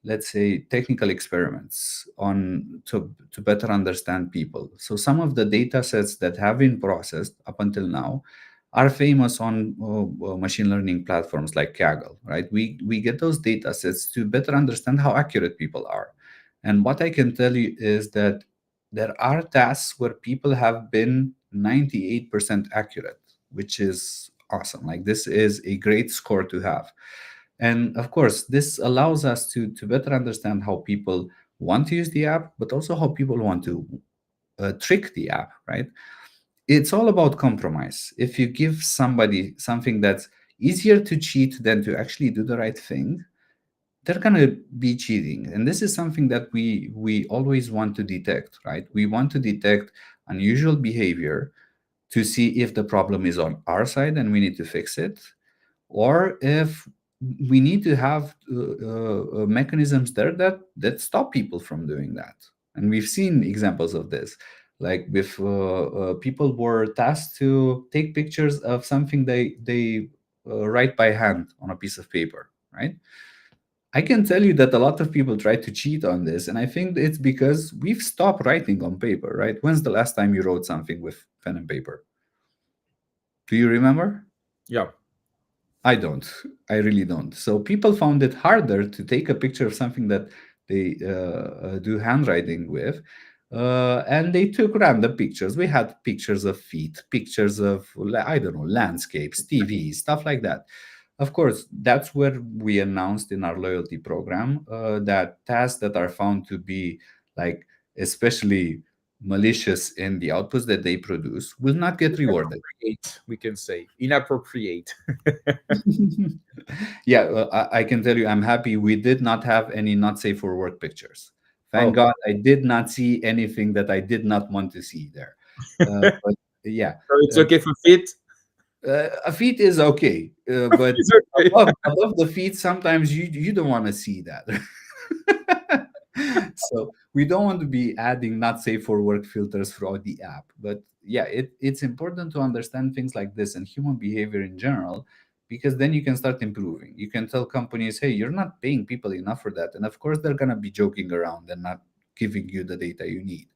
let's say, technical experiments on to better understand people. So some of the data sets that have been processed up until now are famous on machine learning platforms like Kaggle, right? We get those data sets to better understand how accurate people are. And what I can tell you is that there are tasks where people have been 98% accurate, which is awesome. Like, this is a great score to have. And of course, this allows us to better understand how people want to use the app, but also how people want to trick the app, right? It's all about compromise. If you give somebody something that's easier to cheat than to actually do the right thing, they're going to be cheating. And this is something that we always want to detect, right? We want to detect unusual behavior to see if the problem is on our side and we need to fix it, or if we need to have mechanisms there that stop people from doing that. And we've seen examples of this, like with people were tasked to take pictures of something they write by hand on a piece of paper, right? I can tell you that a lot of people try to cheat on this, and I think it's because we've stopped writing on paper, right? When's the last time you wrote something with pen and paper? Do you remember? Yeah. I don't. I really don't. So people found it harder to take a picture of something that they do handwriting with, and they took random pictures. We had pictures of feet, pictures of, I don't know, landscapes, TV, stuff like that. Of course, that's where we announced in our loyalty program that tasks that are found to be, like, especially malicious in the outputs that they produce will not get rewarded. Inappropriate, we can say. Inappropriate. Yeah, I can tell you, I'm happy we did not have any not safe for work pictures. Thank Oh, God I did not see anything that I did not want to see there. so But yeah, it's uh, okay for fit. a feet is okay, but It's okay. above the feet, sometimes you don't want to see that. So we don't want to be adding not safe for work filters throughout the app. But yeah, it's important to understand things like this and human behavior in general, because then you can start improving. You can tell companies, hey, you're not paying people enough for that. And of course, they're going to be joking around and not giving you the data you need.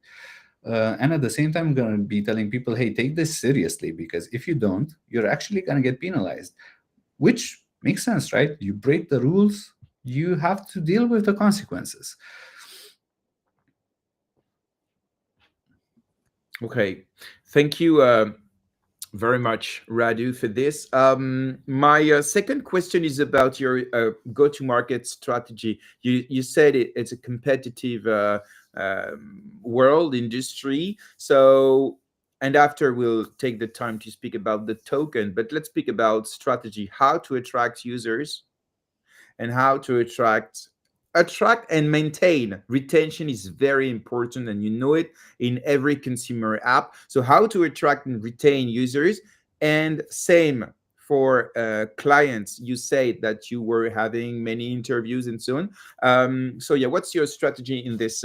And at the same time, I'm going to be telling people, hey, take this seriously, because if you don't, you're actually going to get penalized, which makes sense, right? You break the rules, you have to deal with the consequences. Okay. Thank you very much, Radu, for this. My second question is about your go-to-market strategy. You said it's a competitive world industry. So, and after we'll take the time to speak about the token, but let's speak about strategy, how to attract users and how to attract and maintain. Retention is very important, and you know it in every consumer app. So how to attract and retain users, and same for clients. You say that you were having many interviews and so on. So yeah, what's your strategy in this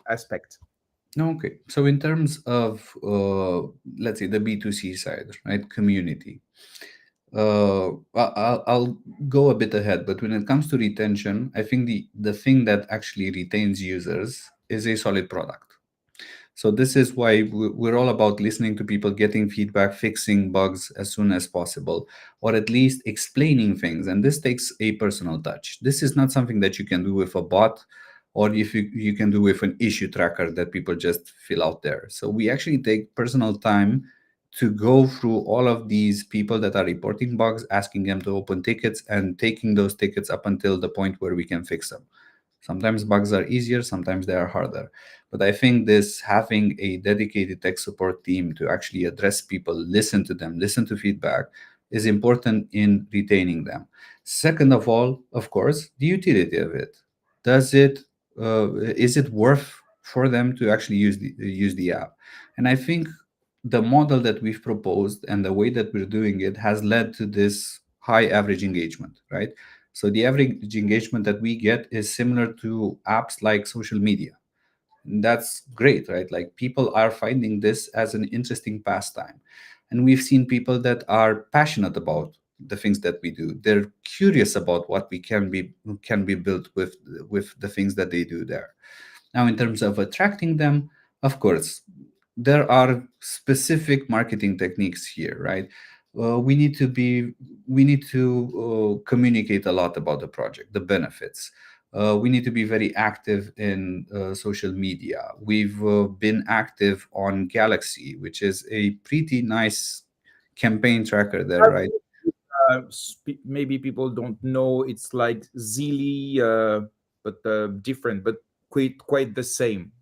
aspect? Okay, so in terms of let's say the B2C side, right, community, I'll go a bit ahead, but when it comes to retention, I think the thing that actually retains users is a solid product. So this is why we're all about listening to people, getting feedback, fixing bugs as soon as possible, or at least explaining things. And this takes a personal touch. This is not something that you can do with a bot, or if you can do with an issue tracker that people just fill out there. So we actually take personal time to go through all of these people that are reporting bugs, asking them to open tickets, and taking those tickets up until the point where we can fix them. Sometimes bugs are easier, sometimes they are harder. But I think this having a dedicated tech support team to actually address people, listen to them, listen to feedback is important in retaining them. Second of all, of course, the utility of it. Does it is it worth for them to actually use the app? And I think the model that we've proposed and the way that we're doing it has led to this high average engagement, right? So the average engagement that we get is similar to apps like social media. And that's great, right? Like people are finding this as an interesting pastime. And we've seen people that are passionate about the things that we do. They're curious about what we can be built with the things that they do there. Now, in terms of attracting them, of course, there are specific marketing techniques here, right? We need to communicate a lot about the project, the benefits. We need to be very active in social media. We've been active on Galaxy, which is a pretty nice campaign tracker there, right? Maybe people don't know it's like Zili, but different, but quite the same.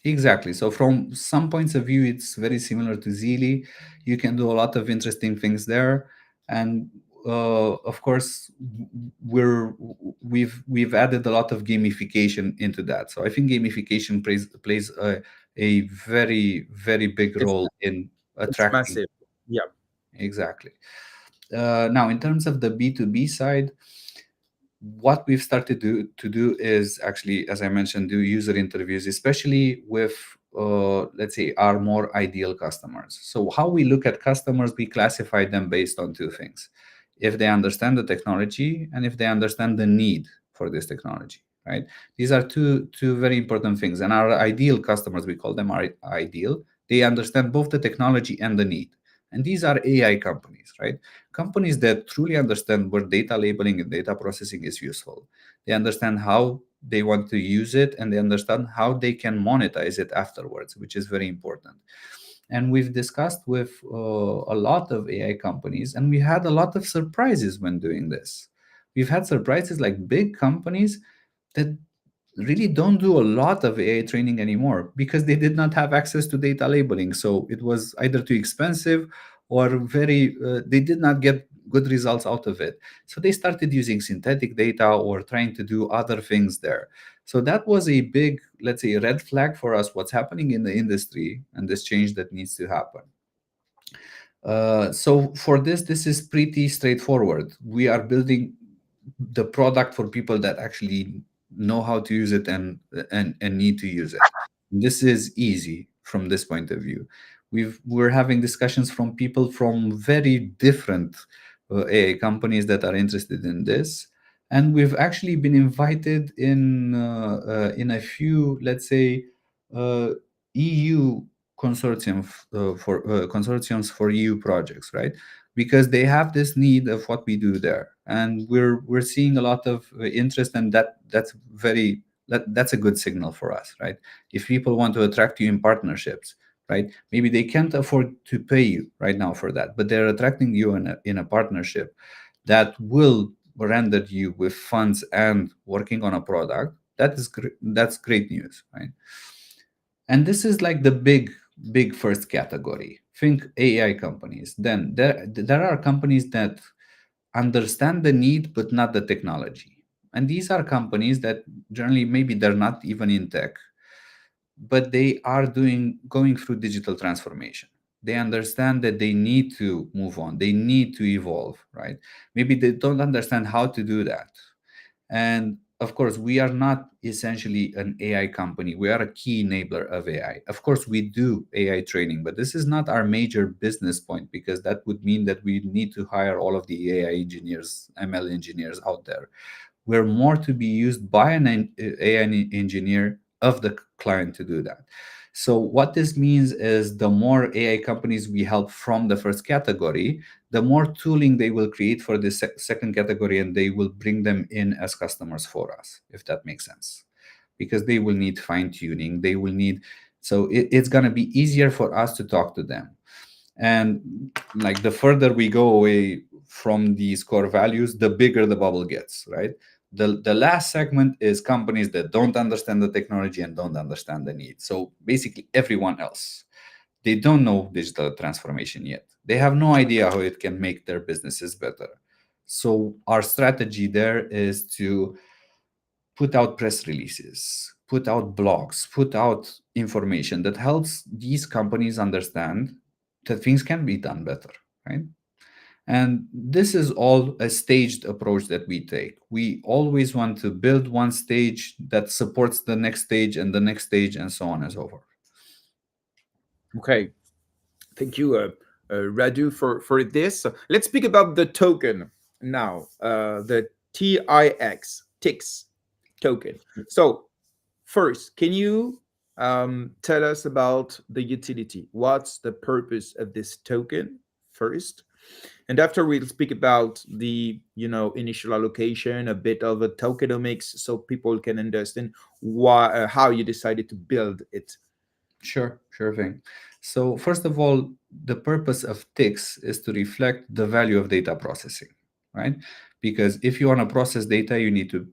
Exactly. So from some points of view, it's very similar to Zili. You can do a lot of interesting things there, and of course, we've added a lot of gamification into that. So I think gamification plays a very very big It's role in it's attracting. massive. Yeah. Exactly. Now, in terms of the B2B side, what we've started to do is actually, as I mentioned, do user interviews, especially with, let's say, our more ideal customers. So how we look at customers, we classify them based on two things: if they understand the technology and if they understand the need for this technology, right? These are two very important things. And our ideal customers, we call them our ideal, they understand both the technology and the need. And these are AI companies, right? Companies that truly understand where data labeling and data processing is useful. They understand how they want to use it, and they understand how they can monetize it afterwards, which is very important. And we've discussed with a lot of AI companies, and we had a lot of surprises when doing this. We've had surprises like big companies that really don't do a lot of AI training anymore because they did not have access to data labeling. So it was either too expensive or they did not get good results out of it. So they started using synthetic data or trying to do other things there. So that was a big, let's say, red flag for us, what's happening in the industry and this change that needs to happen. So for this is pretty straightforward. We are building the product for people that actually know how to use it and need to use it. This is easy from this point of view. We're having discussions from people from very different AI companies that are interested in this, and we've actually been invited in a few, let's say, EU consortiums for EU projects, right? Because they have this need of what we do there, and we're seeing a lot of interest, and that's a good signal for us, right? If people want to attract you in partnerships, right? Maybe they can't afford to pay you right now for that, but they're attracting you in a partnership that will render you with funds and working on a product. That's great news, right? And this is like the big first category. Think AI companies. Then there are companies that understand the need but not the technology. And these are companies that generally maybe they're not even in tech, but they are going through digital transformation. They understand that they need to move on, they need to evolve, right? Maybe they don't understand how to do that. And of course, we are not essentially an AI company. We are a key enabler of AI. Of course, we do AI training, but this is not our major business point, because that would mean that we need to hire all of the AI engineers, ML engineers out there. We're more to be used by an AI engineer of the client to do that. So what this means is the more AI companies we help from the first category, the more tooling they will create for the second category, and they will bring them in as customers for us, if that makes sense. Because they will need fine tuning, they will need, so it's going to be easier for us to talk to them. And like the further we go away from these core values, the bigger the bubble gets, right? The last segment is companies that don't understand the technology and don't understand the need. So basically everyone else, they don't know digital transformation yet. They have no idea how it can make their businesses better. So our strategy there is to put out press releases, put out blogs, put out information that helps these companies understand that things can be done better, right? And this is all a staged approach that we take. We always want to build one stage that supports the next stage and the next stage and so on and so forth. Okay, thank you, Radu, for this. Let's speak about the token now, the TIX token. So first, can you tell us about the utility? What's the purpose of this token first? And after we'll speak about the initial allocation, a bit of a tokenomics, so people can understand why how you decided to build it. Sure thing. So first of all, the purpose of TIX is to reflect the value of data processing, right? Because if you want to process data, you need to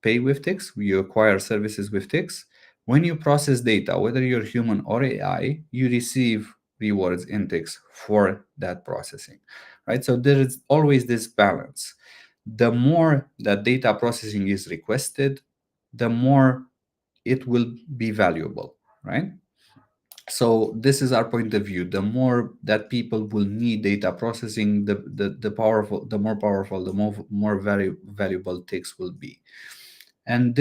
pay with TIX. You acquire services with TIX. When you process data, whether you're human or AI, you receive rewards in TIX for that processing, right? So there is always this balance. The more that data processing is requested, the more it will be valuable, right? So this is our point of view. The more that people will need data processing, the more powerful, the more valuable ticks will be. And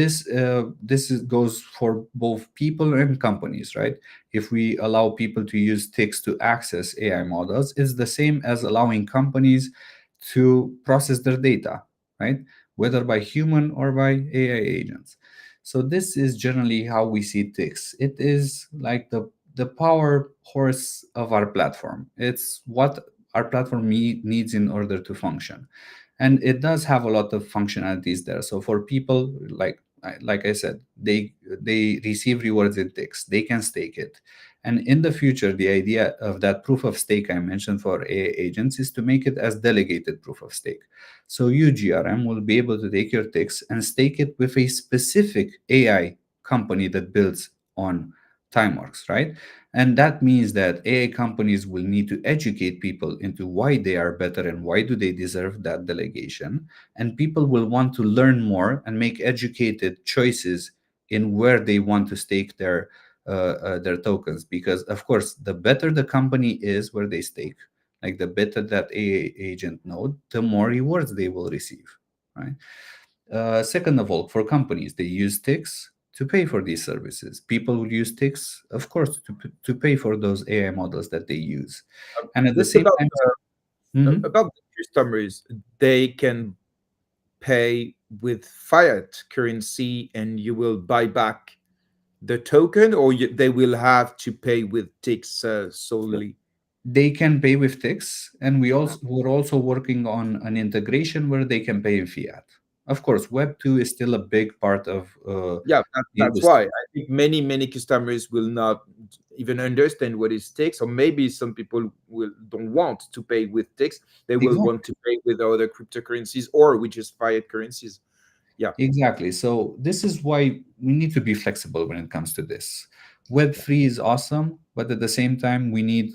goes for both people and companies, right? If we allow people to use ticks to access AI models, it's the same as allowing companies to process their data, right? Whether by human or by AI agents. So this is generally how we see ticks. It is like the power horse of our platform. It's what our platform needs in order to function, and it does have a lot of functionalities there. So for people, like I said, they receive rewards in ticks, they can stake it. And in the future, the idea of that proof of stake I mentioned for AI agents is to make it as delegated proof of stake. So you, GRM, will be able to take your ticks and stake it with a specific AI company that builds on timeworx, right? And that means that AI companies will need to educate people into why they are better and why do they deserve that delegation. And people will want to learn more and make educated choices in where they want to stake their tokens. Because of course, the better the company is where they stake, like the better that AI agent node, the more rewards they will receive, right? Second of all, for companies, they use TIX to pay for these services. People will use TIX, of course, to pay for those AI models that they use. And at the Just same time, Mhm. about the customers, they can pay with fiat currency, and you will buy back the token, or they will have to pay with TIX solely. They can pay with TIX, and we're also working on an integration where they can pay in fiat. Of course, Web2 is still a big part of Yeah, the that's why industry. I think many customers will not even understand what is TIX, or maybe some people will don't want to pay with TIX. They will want Exactly. to pay with other cryptocurrencies or with just fiat currencies. Yeah, Exactly. So this is why we need to be flexible when it comes to this. Web3 is awesome, but at the same time, we need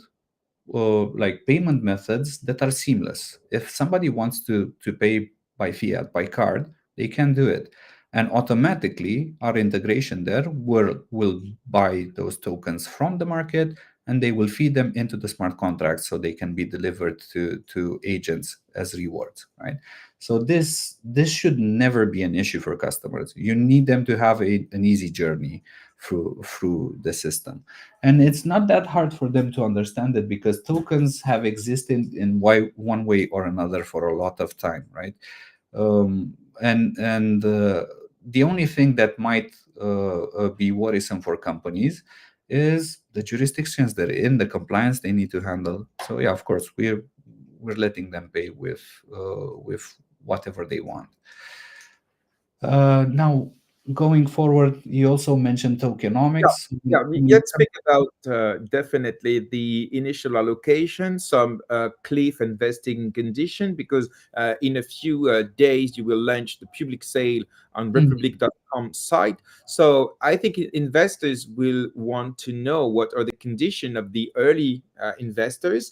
like payment methods that are seamless. If somebody wants to pay by fiat, by card, they can do it. And automatically, our integration there will buy those tokens from the market, and they will feed them into the smart contracts so they can be delivered to agents as rewards, right? So this should never be an issue for customers. You need them to have an easy journey through the system, and it's not that hard for them to understand it because tokens have existed in one way or another for a lot of time, right? And the only thing that might be worrisome for companies is the jurisdictions they're in, the compliance they need to handle. So yeah, of course, we're letting them pay with whatever they want. Now, going forward, you also mentioned Yeah, tokenomics. yeah. We Let's speak about definitely the initial allocation, some cliff investing condition, because in a few days you will launch the public sale on Mhm. republic.com site. So I think investors will want to know what are the condition of the early investors,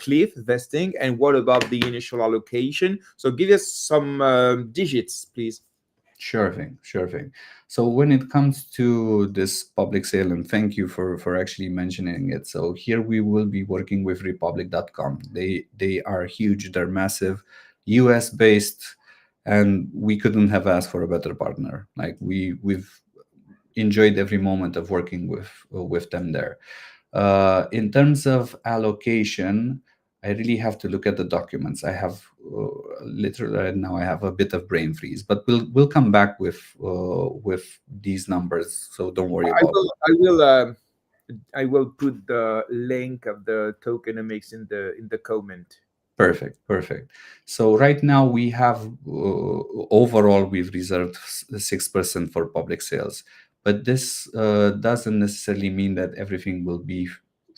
cliff vesting, and what about the initial allocation. So give us some digits, please. Sure thing, sure thing. So when it comes to this public sale, and thank you for actually mentioning it. So here we will be working with republic.com. They are huge, they're massive, US based, and we couldn't have asked for a better partner. Like we've enjoyed every moment of working with them there. In terms of allocation, I really have to look at the documents. I have literally right now I have a bit of brain freeze, but we'll come back with these numbers. So don't worry I about will. it. I will put the link of the tokenomics in the comment. Perfect, perfect. So right now we have overall we've reserved 6% for public sales, but this doesn't necessarily mean that everything will be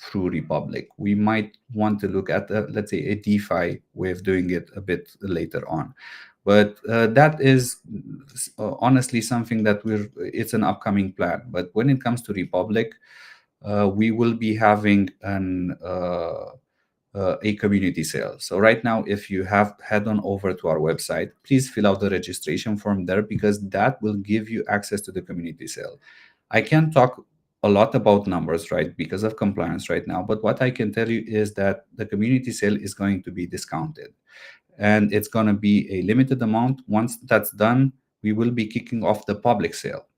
through Republic. We might want to look at let's say a DeFi way of doing it a bit later on, but that is honestly something that it's an upcoming plan. But when it comes to Republic, we will be having a community sale. So right now, if you have head on over to our website, please fill out the registration form there because that will give you access to the community sale. I can't talk a lot about numbers, right, because of compliance right now. But what I can tell you is that the community sale is going to be discounted and it's going to be a limited amount. Once that's done, we will be kicking off the public sale.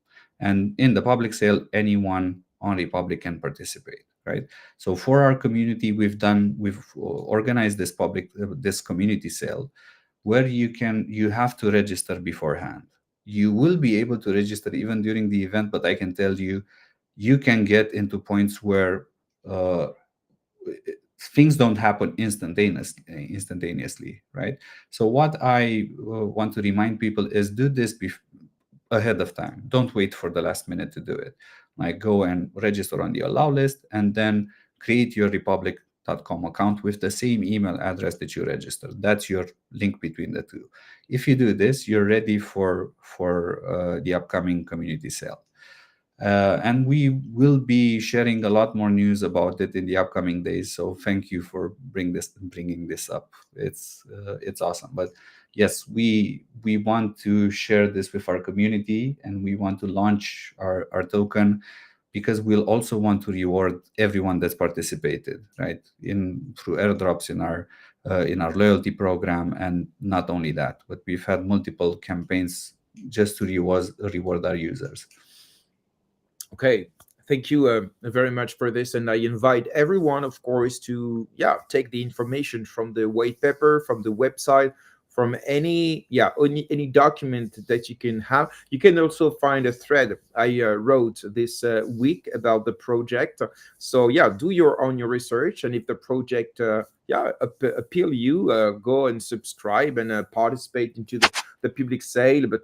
And in the public sale, anyone on Republic can participate, right? So for our community, we've organized this community sale where you have to register beforehand. You will be able to register even during the event, but I can tell you, you can get into points where uh, things don't happen instantaneously, right? So what I want to remind people is do this ahead of time. Don't wait for the last minute to do it. Like go and register on the allow list and then create your republic.com account with the same email address that you registered. That's your link between the two. If you do this, you're ready for the upcoming community sale. And we will be sharing a lot more news about it in the upcoming days. So thank you for bringing this up. It's awesome. But yes, we want to share this with our community, and we want to launch our token because we'll also want to reward everyone that's participated, right? In through airdrops in our loyalty program, and not only that, but we've had multiple campaigns just to reward our users. Okay, thank you very much for this, and I invite everyone, of course, to take the information from the white paper, from the website, from any document that you can have. You can also find a thread I wrote this week about the project. So do your research, and if the project appeal you, go and subscribe and participate into the public sale. But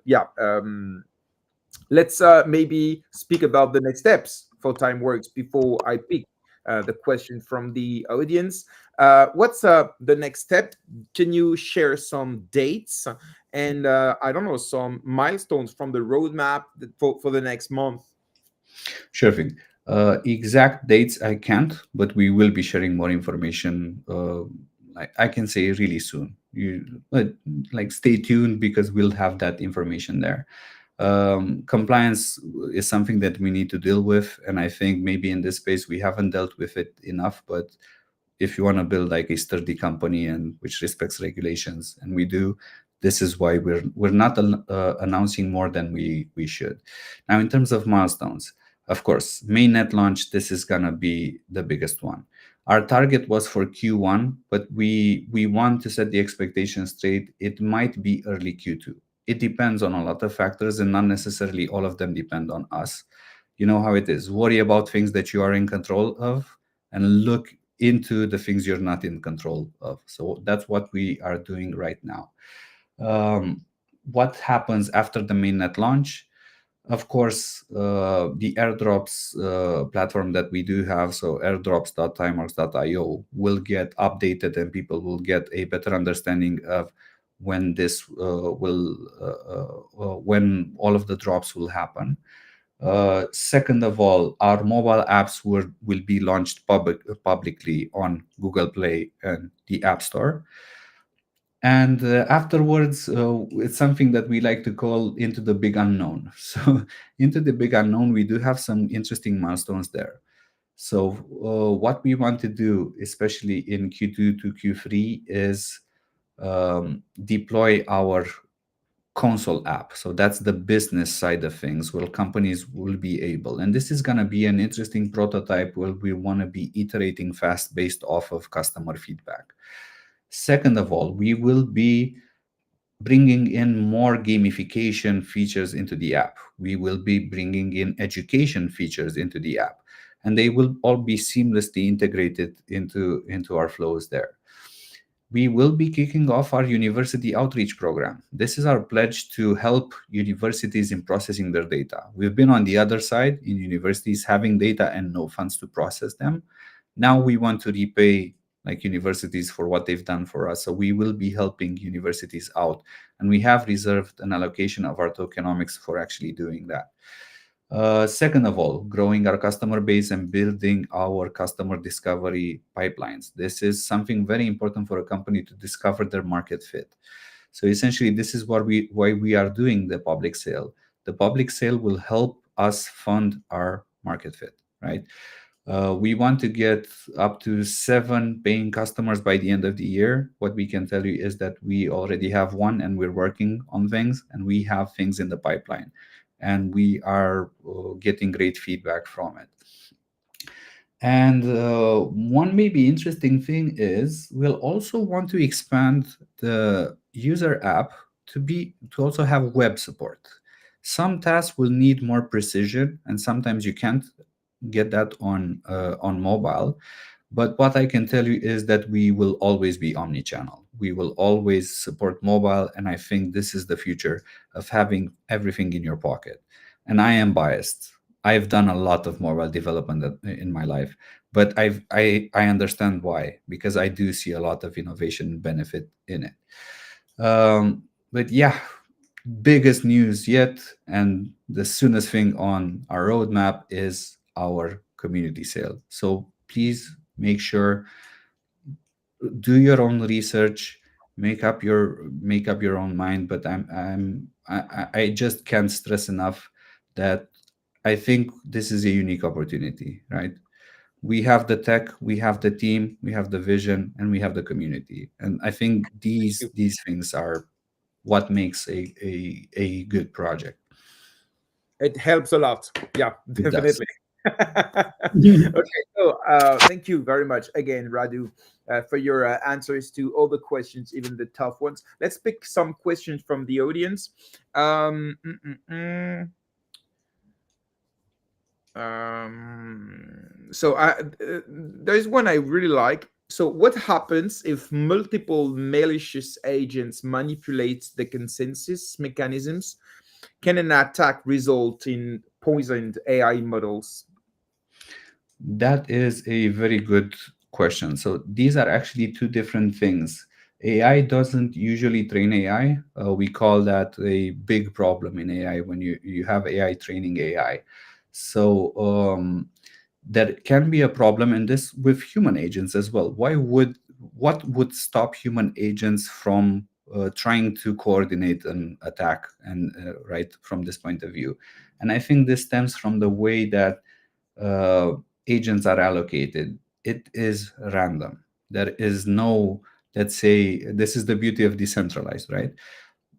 let's maybe speak about the next steps for timeworx before I pick the question from the audience. What's the next step? Can you share some dates and I don't know, some milestones from the roadmap for the next month? Sure thing. Exact dates I can't, but we will be sharing more information. I can say really soon. But like stay tuned because we'll have that information there. Compliance is something that we need to deal with, and I think maybe in this space we haven't dealt with it enough. But if you want to build like a sturdy company and which respects regulations, and we do, this is why we're not announcing more than we should. Now, in terms of milestones, of course, mainnet launch, this is gonna be the biggest one. Our target was for Q1, but we want to set the expectations straight. It might be early Q2. It depends on a lot of factors, and not necessarily all of them depend on us. You know how it is. Worry about things that you are in control of and look into the things you're not in control of. So that's what we are doing right now. Um, what happens after the mainnet launch? Of course, the airdrops platform that we do have, so airdrops.timeworx.io, will get updated and people will get a better understanding of when this when all of the drops will happen. Second of all, our mobile apps will be launched publicly on Google Play and the App Store. And afterwards, it's something that we like to call into the big unknown. So, into the big unknown, we do have some interesting milestones there. So, what we want to do, especially in Q2 to Q3, is deploy our console app. So that's the business side of things where companies will be able. And this is going to be an interesting prototype where we want to be iterating fast based off of customer feedback. Second of all, we will be bringing in more gamification features into the app. We will be bringing in education features into the app, and they will all be seamlessly integrated into our flows there. We will be kicking off our university outreach program. This is our pledge to help universities in processing their data. We've been on the other side in universities having data and no funds to process them. Now we want to repay like universities for what they've done for us. So we will be helping universities out. And we have reserved an allocation of our tokenomics for actually doing that. Second of all, growing our customer base and building our customer discovery pipelines. This is something very important for a company to discover their market fit. So essentially, this is why we are doing the public sale. The public sale will help us fund our market fit, right? We want to get up to 7 paying customers by the end of the year. What we can tell you is that we already have one and we're working on things and we have things in the pipeline and we are getting great feedback from it. And one maybe interesting thing is we'll also want to expand the user app to also have web support. Some tasks will need more precision, and sometimes you can't get that on mobile. But what I can tell you is that we will always be omni-channel. We will always support mobile, and I think this is the future of having everything in your pocket. And I am biased. I've done a lot of mobile development in my life, but I understand why, because I do see a lot of innovation benefit in it. But yeah, biggest news yet, and the soonest thing on our roadmap is our community sale. So please make sure, do your own research, make up your own mind. But I just can't stress enough that I think this is a unique opportunity, right? We have the tech, we have the team, we have the vision, and we have the community. And I think these things are what makes a good project. It helps a lot. Yeah, It does. definitely. Okay, so thank you very much again, Radu, for your answers to all the questions, even the tough ones. Let's pick some questions from the audience. Um, mm, mm, mm. There's one I really like. So, what happens if multiple malicious agents manipulate the consensus mechanisms? Can an attack result in poisoned AI models? That is a very good question. So these are actually two different things. AI doesn't usually train AI. We call that a big problem in AI when you have AI training AI. So there can be a problem in this with human agents as well. What would stop human agents from trying to coordinate an attack and right from this point of view? And I think this stems from the way that uh, agents are allocated. It is random. There is no, let's say, this is the beauty of decentralized, right?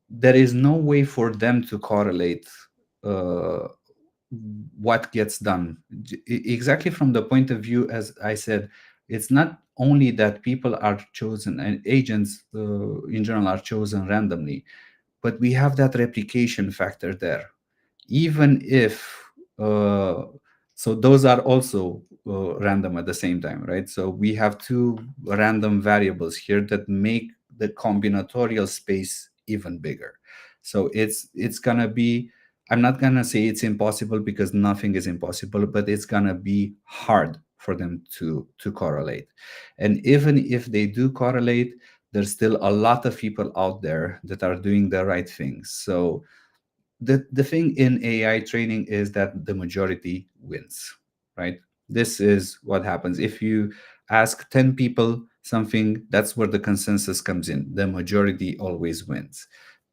There is no way for them to correlate uh, what gets done. Exactly from the point of view, as I said, it's not only that people are chosen and agents in general are chosen randomly, but we have that replication factor there. Even if uh, so those are also random at the same time, right? So we have two random variables here that make the combinatorial space even bigger. So it's gonna be, I'm not gonna say it's impossible because nothing is impossible, but it's gonna be hard for them to correlate. And even if they do correlate, there's still a lot of people out there that are doing the right things. So the thing in AI training is that the majority wins, right? This is what happens. If you ask 10 people something, that's where the consensus comes in. The majority always wins.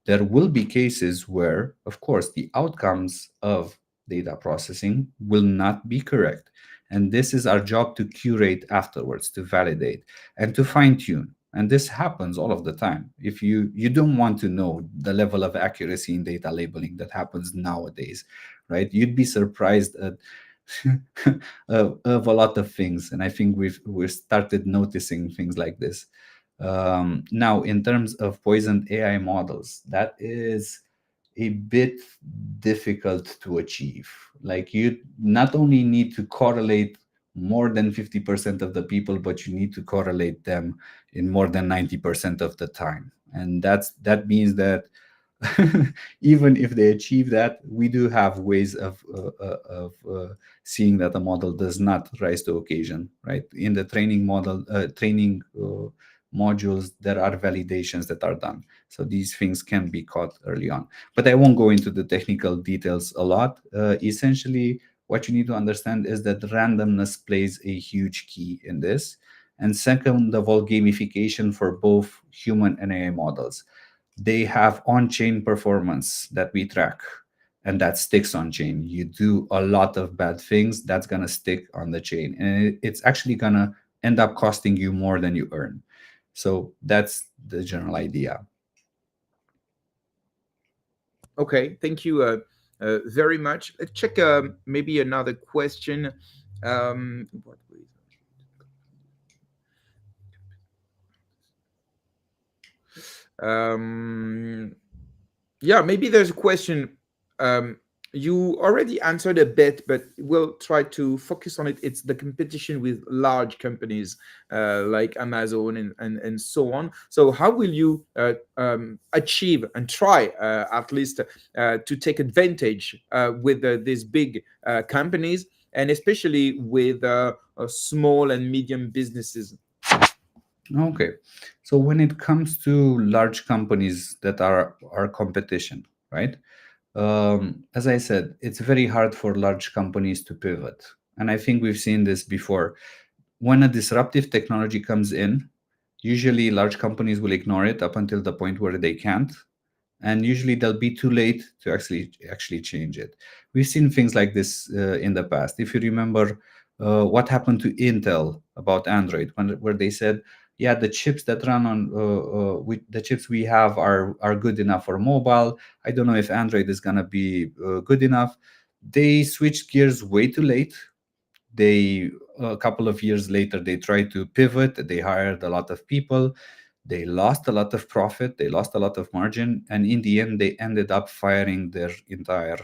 There will be cases where, of course, the outcomes of data processing will not be correct. And this is our job to curate afterwards, to validate and to fine tune. And this happens all of the time. If you don't want to know the level of accuracy in data labeling that happens nowadays, right? You'd be surprised at of a lot of things. And I think we've started noticing things like this. Now, in terms of poisoned AI models, that is a bit difficult to achieve. Like, you not only need to correlate more than 50% of the people, but you need to correlate them in more than 90% of the time. And that means that even if they achieve that, we do have ways of seeing that a model does not rise to occasion, right? In the training model, training modules, there are validations that are done. So these things can be caught early on. But I won't go into the technical details a lot. Essentially, what you need to understand is that randomness plays a huge key in this. And second of all, gamification for both human and AI models. They have on-chain performance that we track, and that sticks on chain. You do a lot of bad things, that's going to stick on the chain, and it's actually going to end up costing you more than you earn. So that's the general idea. Okay, thank you very much. Let's check maybe another question. What was- um, yeah, maybe there's a question. Um, you already answered a bit, but we'll try to focus on it. It's the competition with large companies like Amazon and so on. So, how will you achieve and try at least to take advantage with these big companies, and especially with small and medium businesses? Okay. So when it comes to large companies that are our competition, right? As I said, it's very hard for large companies to pivot. And I think we've seen this before. When a disruptive technology comes in, usually large companies will ignore it up until the point where they can't, and usually they'll be too late to actually change it. We've seen things like this in the past. If you remember what happened to Intel about Android, where they said, yeah, the chips that run on the chips we have are good enough for mobile. I don't know if Android is going to be good enough. They switched gears way too late. They A couple of years later, they tried to pivot. They hired a lot of people. They lost a lot of profit. They lost a lot of margin, and in the end, they ended up firing their entire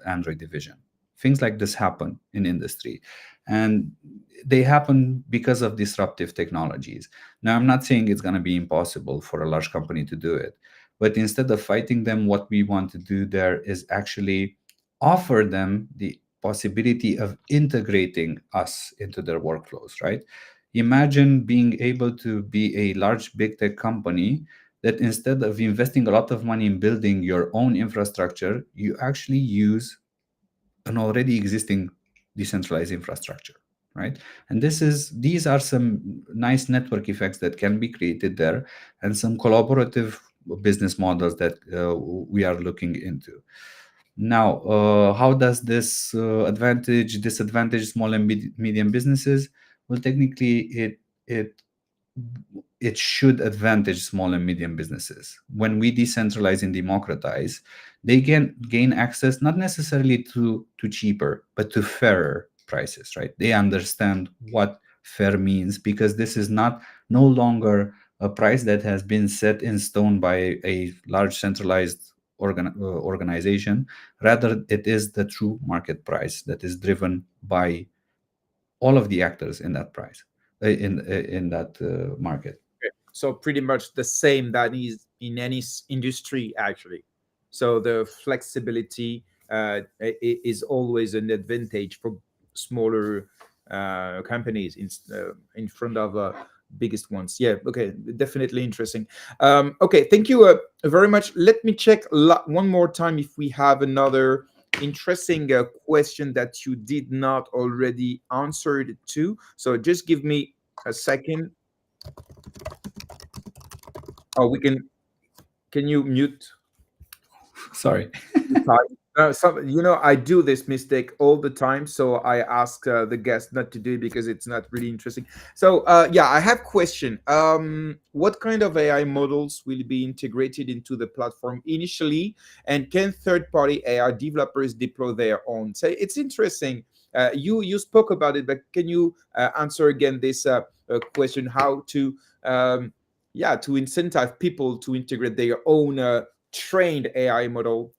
Android division. Things like this happen in industry, and they happen because of disruptive technologies. Now, I'm not saying it's going to be impossible for a large company to do it, but instead of fighting them, what we want to do there is actually offer them the possibility of integrating us into their workflows, right? Imagine being able to be a large big tech company that instead of investing a lot of money in building your own infrastructure, you actually use an already existing decentralized infrastructure, right? And these are some nice network effects that can be created there, and some collaborative business models that we are looking into. Now, how does this disadvantage small and medium businesses? Well, technically, it it should advantage small and medium businesses. When we decentralize and democratize, they can gain access not necessarily to cheaper, but to fairer prices, right? They understand what fair means, because this is not no longer a price that has been set in stone by a large centralized organization. Rather, it is the true market price that is driven by all of the actors in that price, in that market. Okay. So pretty much the same that is in any industry actually. So the flexibility is always an advantage for smaller companies in front of biggest ones. Yeah. Okay. Definitely interesting. Okay. Thank you very much. Let me check one more time if we have another interesting question that you did not already answered to. So just give me a second. Oh, we can. Can you mute Sorry. the time? I do this mistake all the time, so I ask the guest not to do it because it's not really interesting. So, yeah, I have question. What kind of AI models will be integrated into the platform initially, and can third-party AI developers deploy their own? So it's interesting. You spoke about it, but can you answer again this question? How to yeah, to incentivize people to integrate their own trained AI model.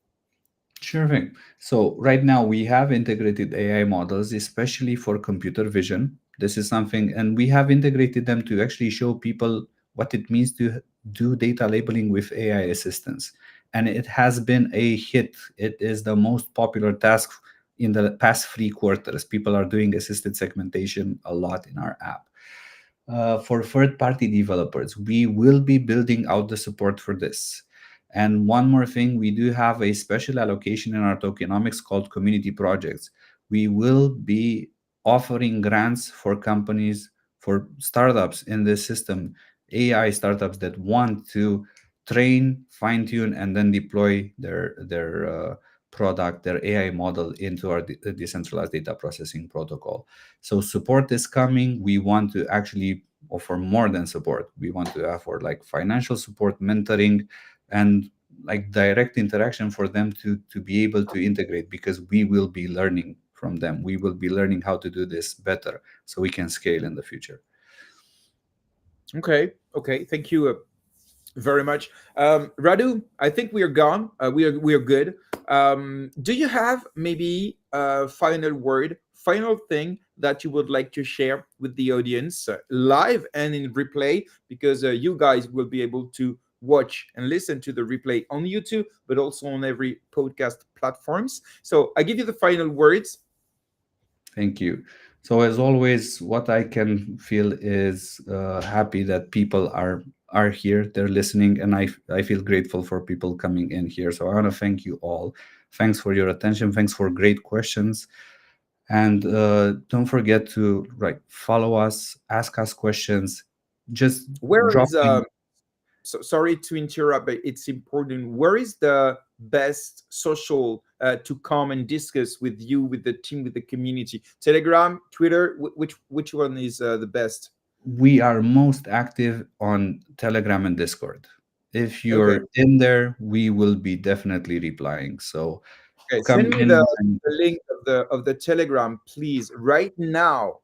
Sure thing. So right now we have integrated AI models, especially for computer vision. This is something, and we have integrated them to actually show people what it means to do data labeling with AI assistance. And it has been a hit. It is the most popular task in the past 3 quarters. People are doing assisted segmentation a lot in our app. For third party developers, we will be building out the support for this. And one more thing, we do have a special allocation in our tokenomics called community projects. We will be offering grants for companies, for startups in this system, AI startups that want to train, fine tune, and then deploy their product, their AI model into our decentralized data processing protocol. So support is coming. We want to actually offer more than support. We want to offer like financial support, mentoring, and like direct interaction for them to be able to integrate, because we will be learning from them. We will be learning how to do this better so we can scale in the future. Okay, okay, thank you very much, Radu. I think we are gone. We are good. Do you have maybe a final word, final thing that you would like to share with the audience, live and in replay? Because you guys will be able to watch and listen to the replay on YouTube, but also on every podcast platforms. So I give you the final words. Thank you. So as always, what I can feel is happy that people are here, they're listening, and I feel grateful for people coming in here. So I want to thank you all. Thanks for your attention. Thanks for great questions. And don't forget to follow us, ask us questions. Just Where drop is in. so sorry to interrupt, but it's important. Where is the best social to come and discuss with you, with the team, with the community? Telegram, Twitter, which one is the best? We are most active on Telegram and Discord. If Okay. you're in there, we will be definitely replying. So Okay, come send me in and the link of the Telegram, please, right now,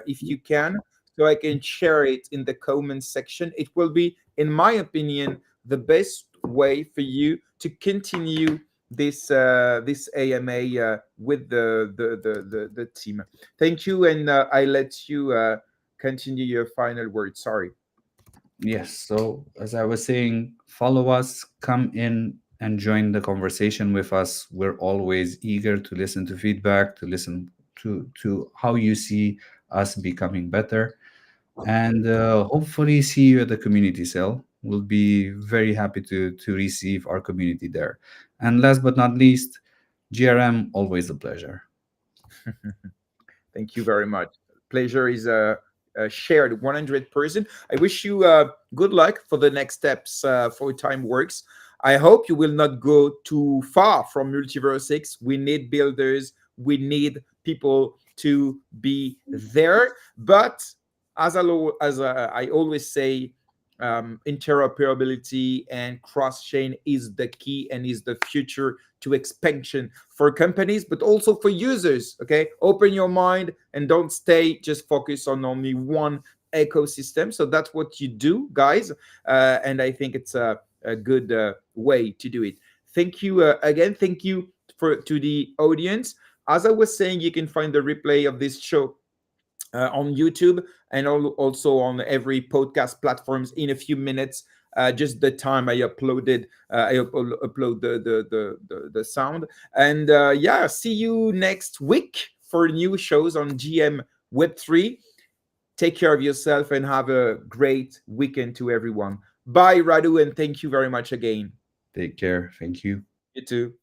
if you can, so I can share it in the comment section. It will be, in my opinion, the best way for you to continue this AMA with the team. Thank you, and I let you continue your final word. Sorry. yes. So, as I was saying, follow us, come in and join the conversation with us. We're always eager to listen to feedback, to listen to how you see us becoming better, and hopefully see you at the community cell. We'll be very happy to receive our community there. And last but not least, GRM, always a pleasure. Thank you very much. Pleasure is shared 100%. I wish you good luck for the next steps for TimeworX. I hope you will not go too far from MultiversX. We need builders, we need people to be there. But as I always say, interoperability and cross chain is the key and is the future to expansion for companies, but also for users. Okay, open your mind and don't stay just focused on only one ecosystem. So that's what you do, guys, and I think it's a good way to do it. Thank you again. Thank you to the audience. As I was saying, you can find the replay of this show on YouTube and also on every podcast platforms in a few minutes. Just the time I uploaded, upload the sound. And yeah, see you next week for new shows on GM Web3. Take care of yourself and have a great weekend to everyone. Bye, Radu, and thank you very much again. Take care. Thank you. You too.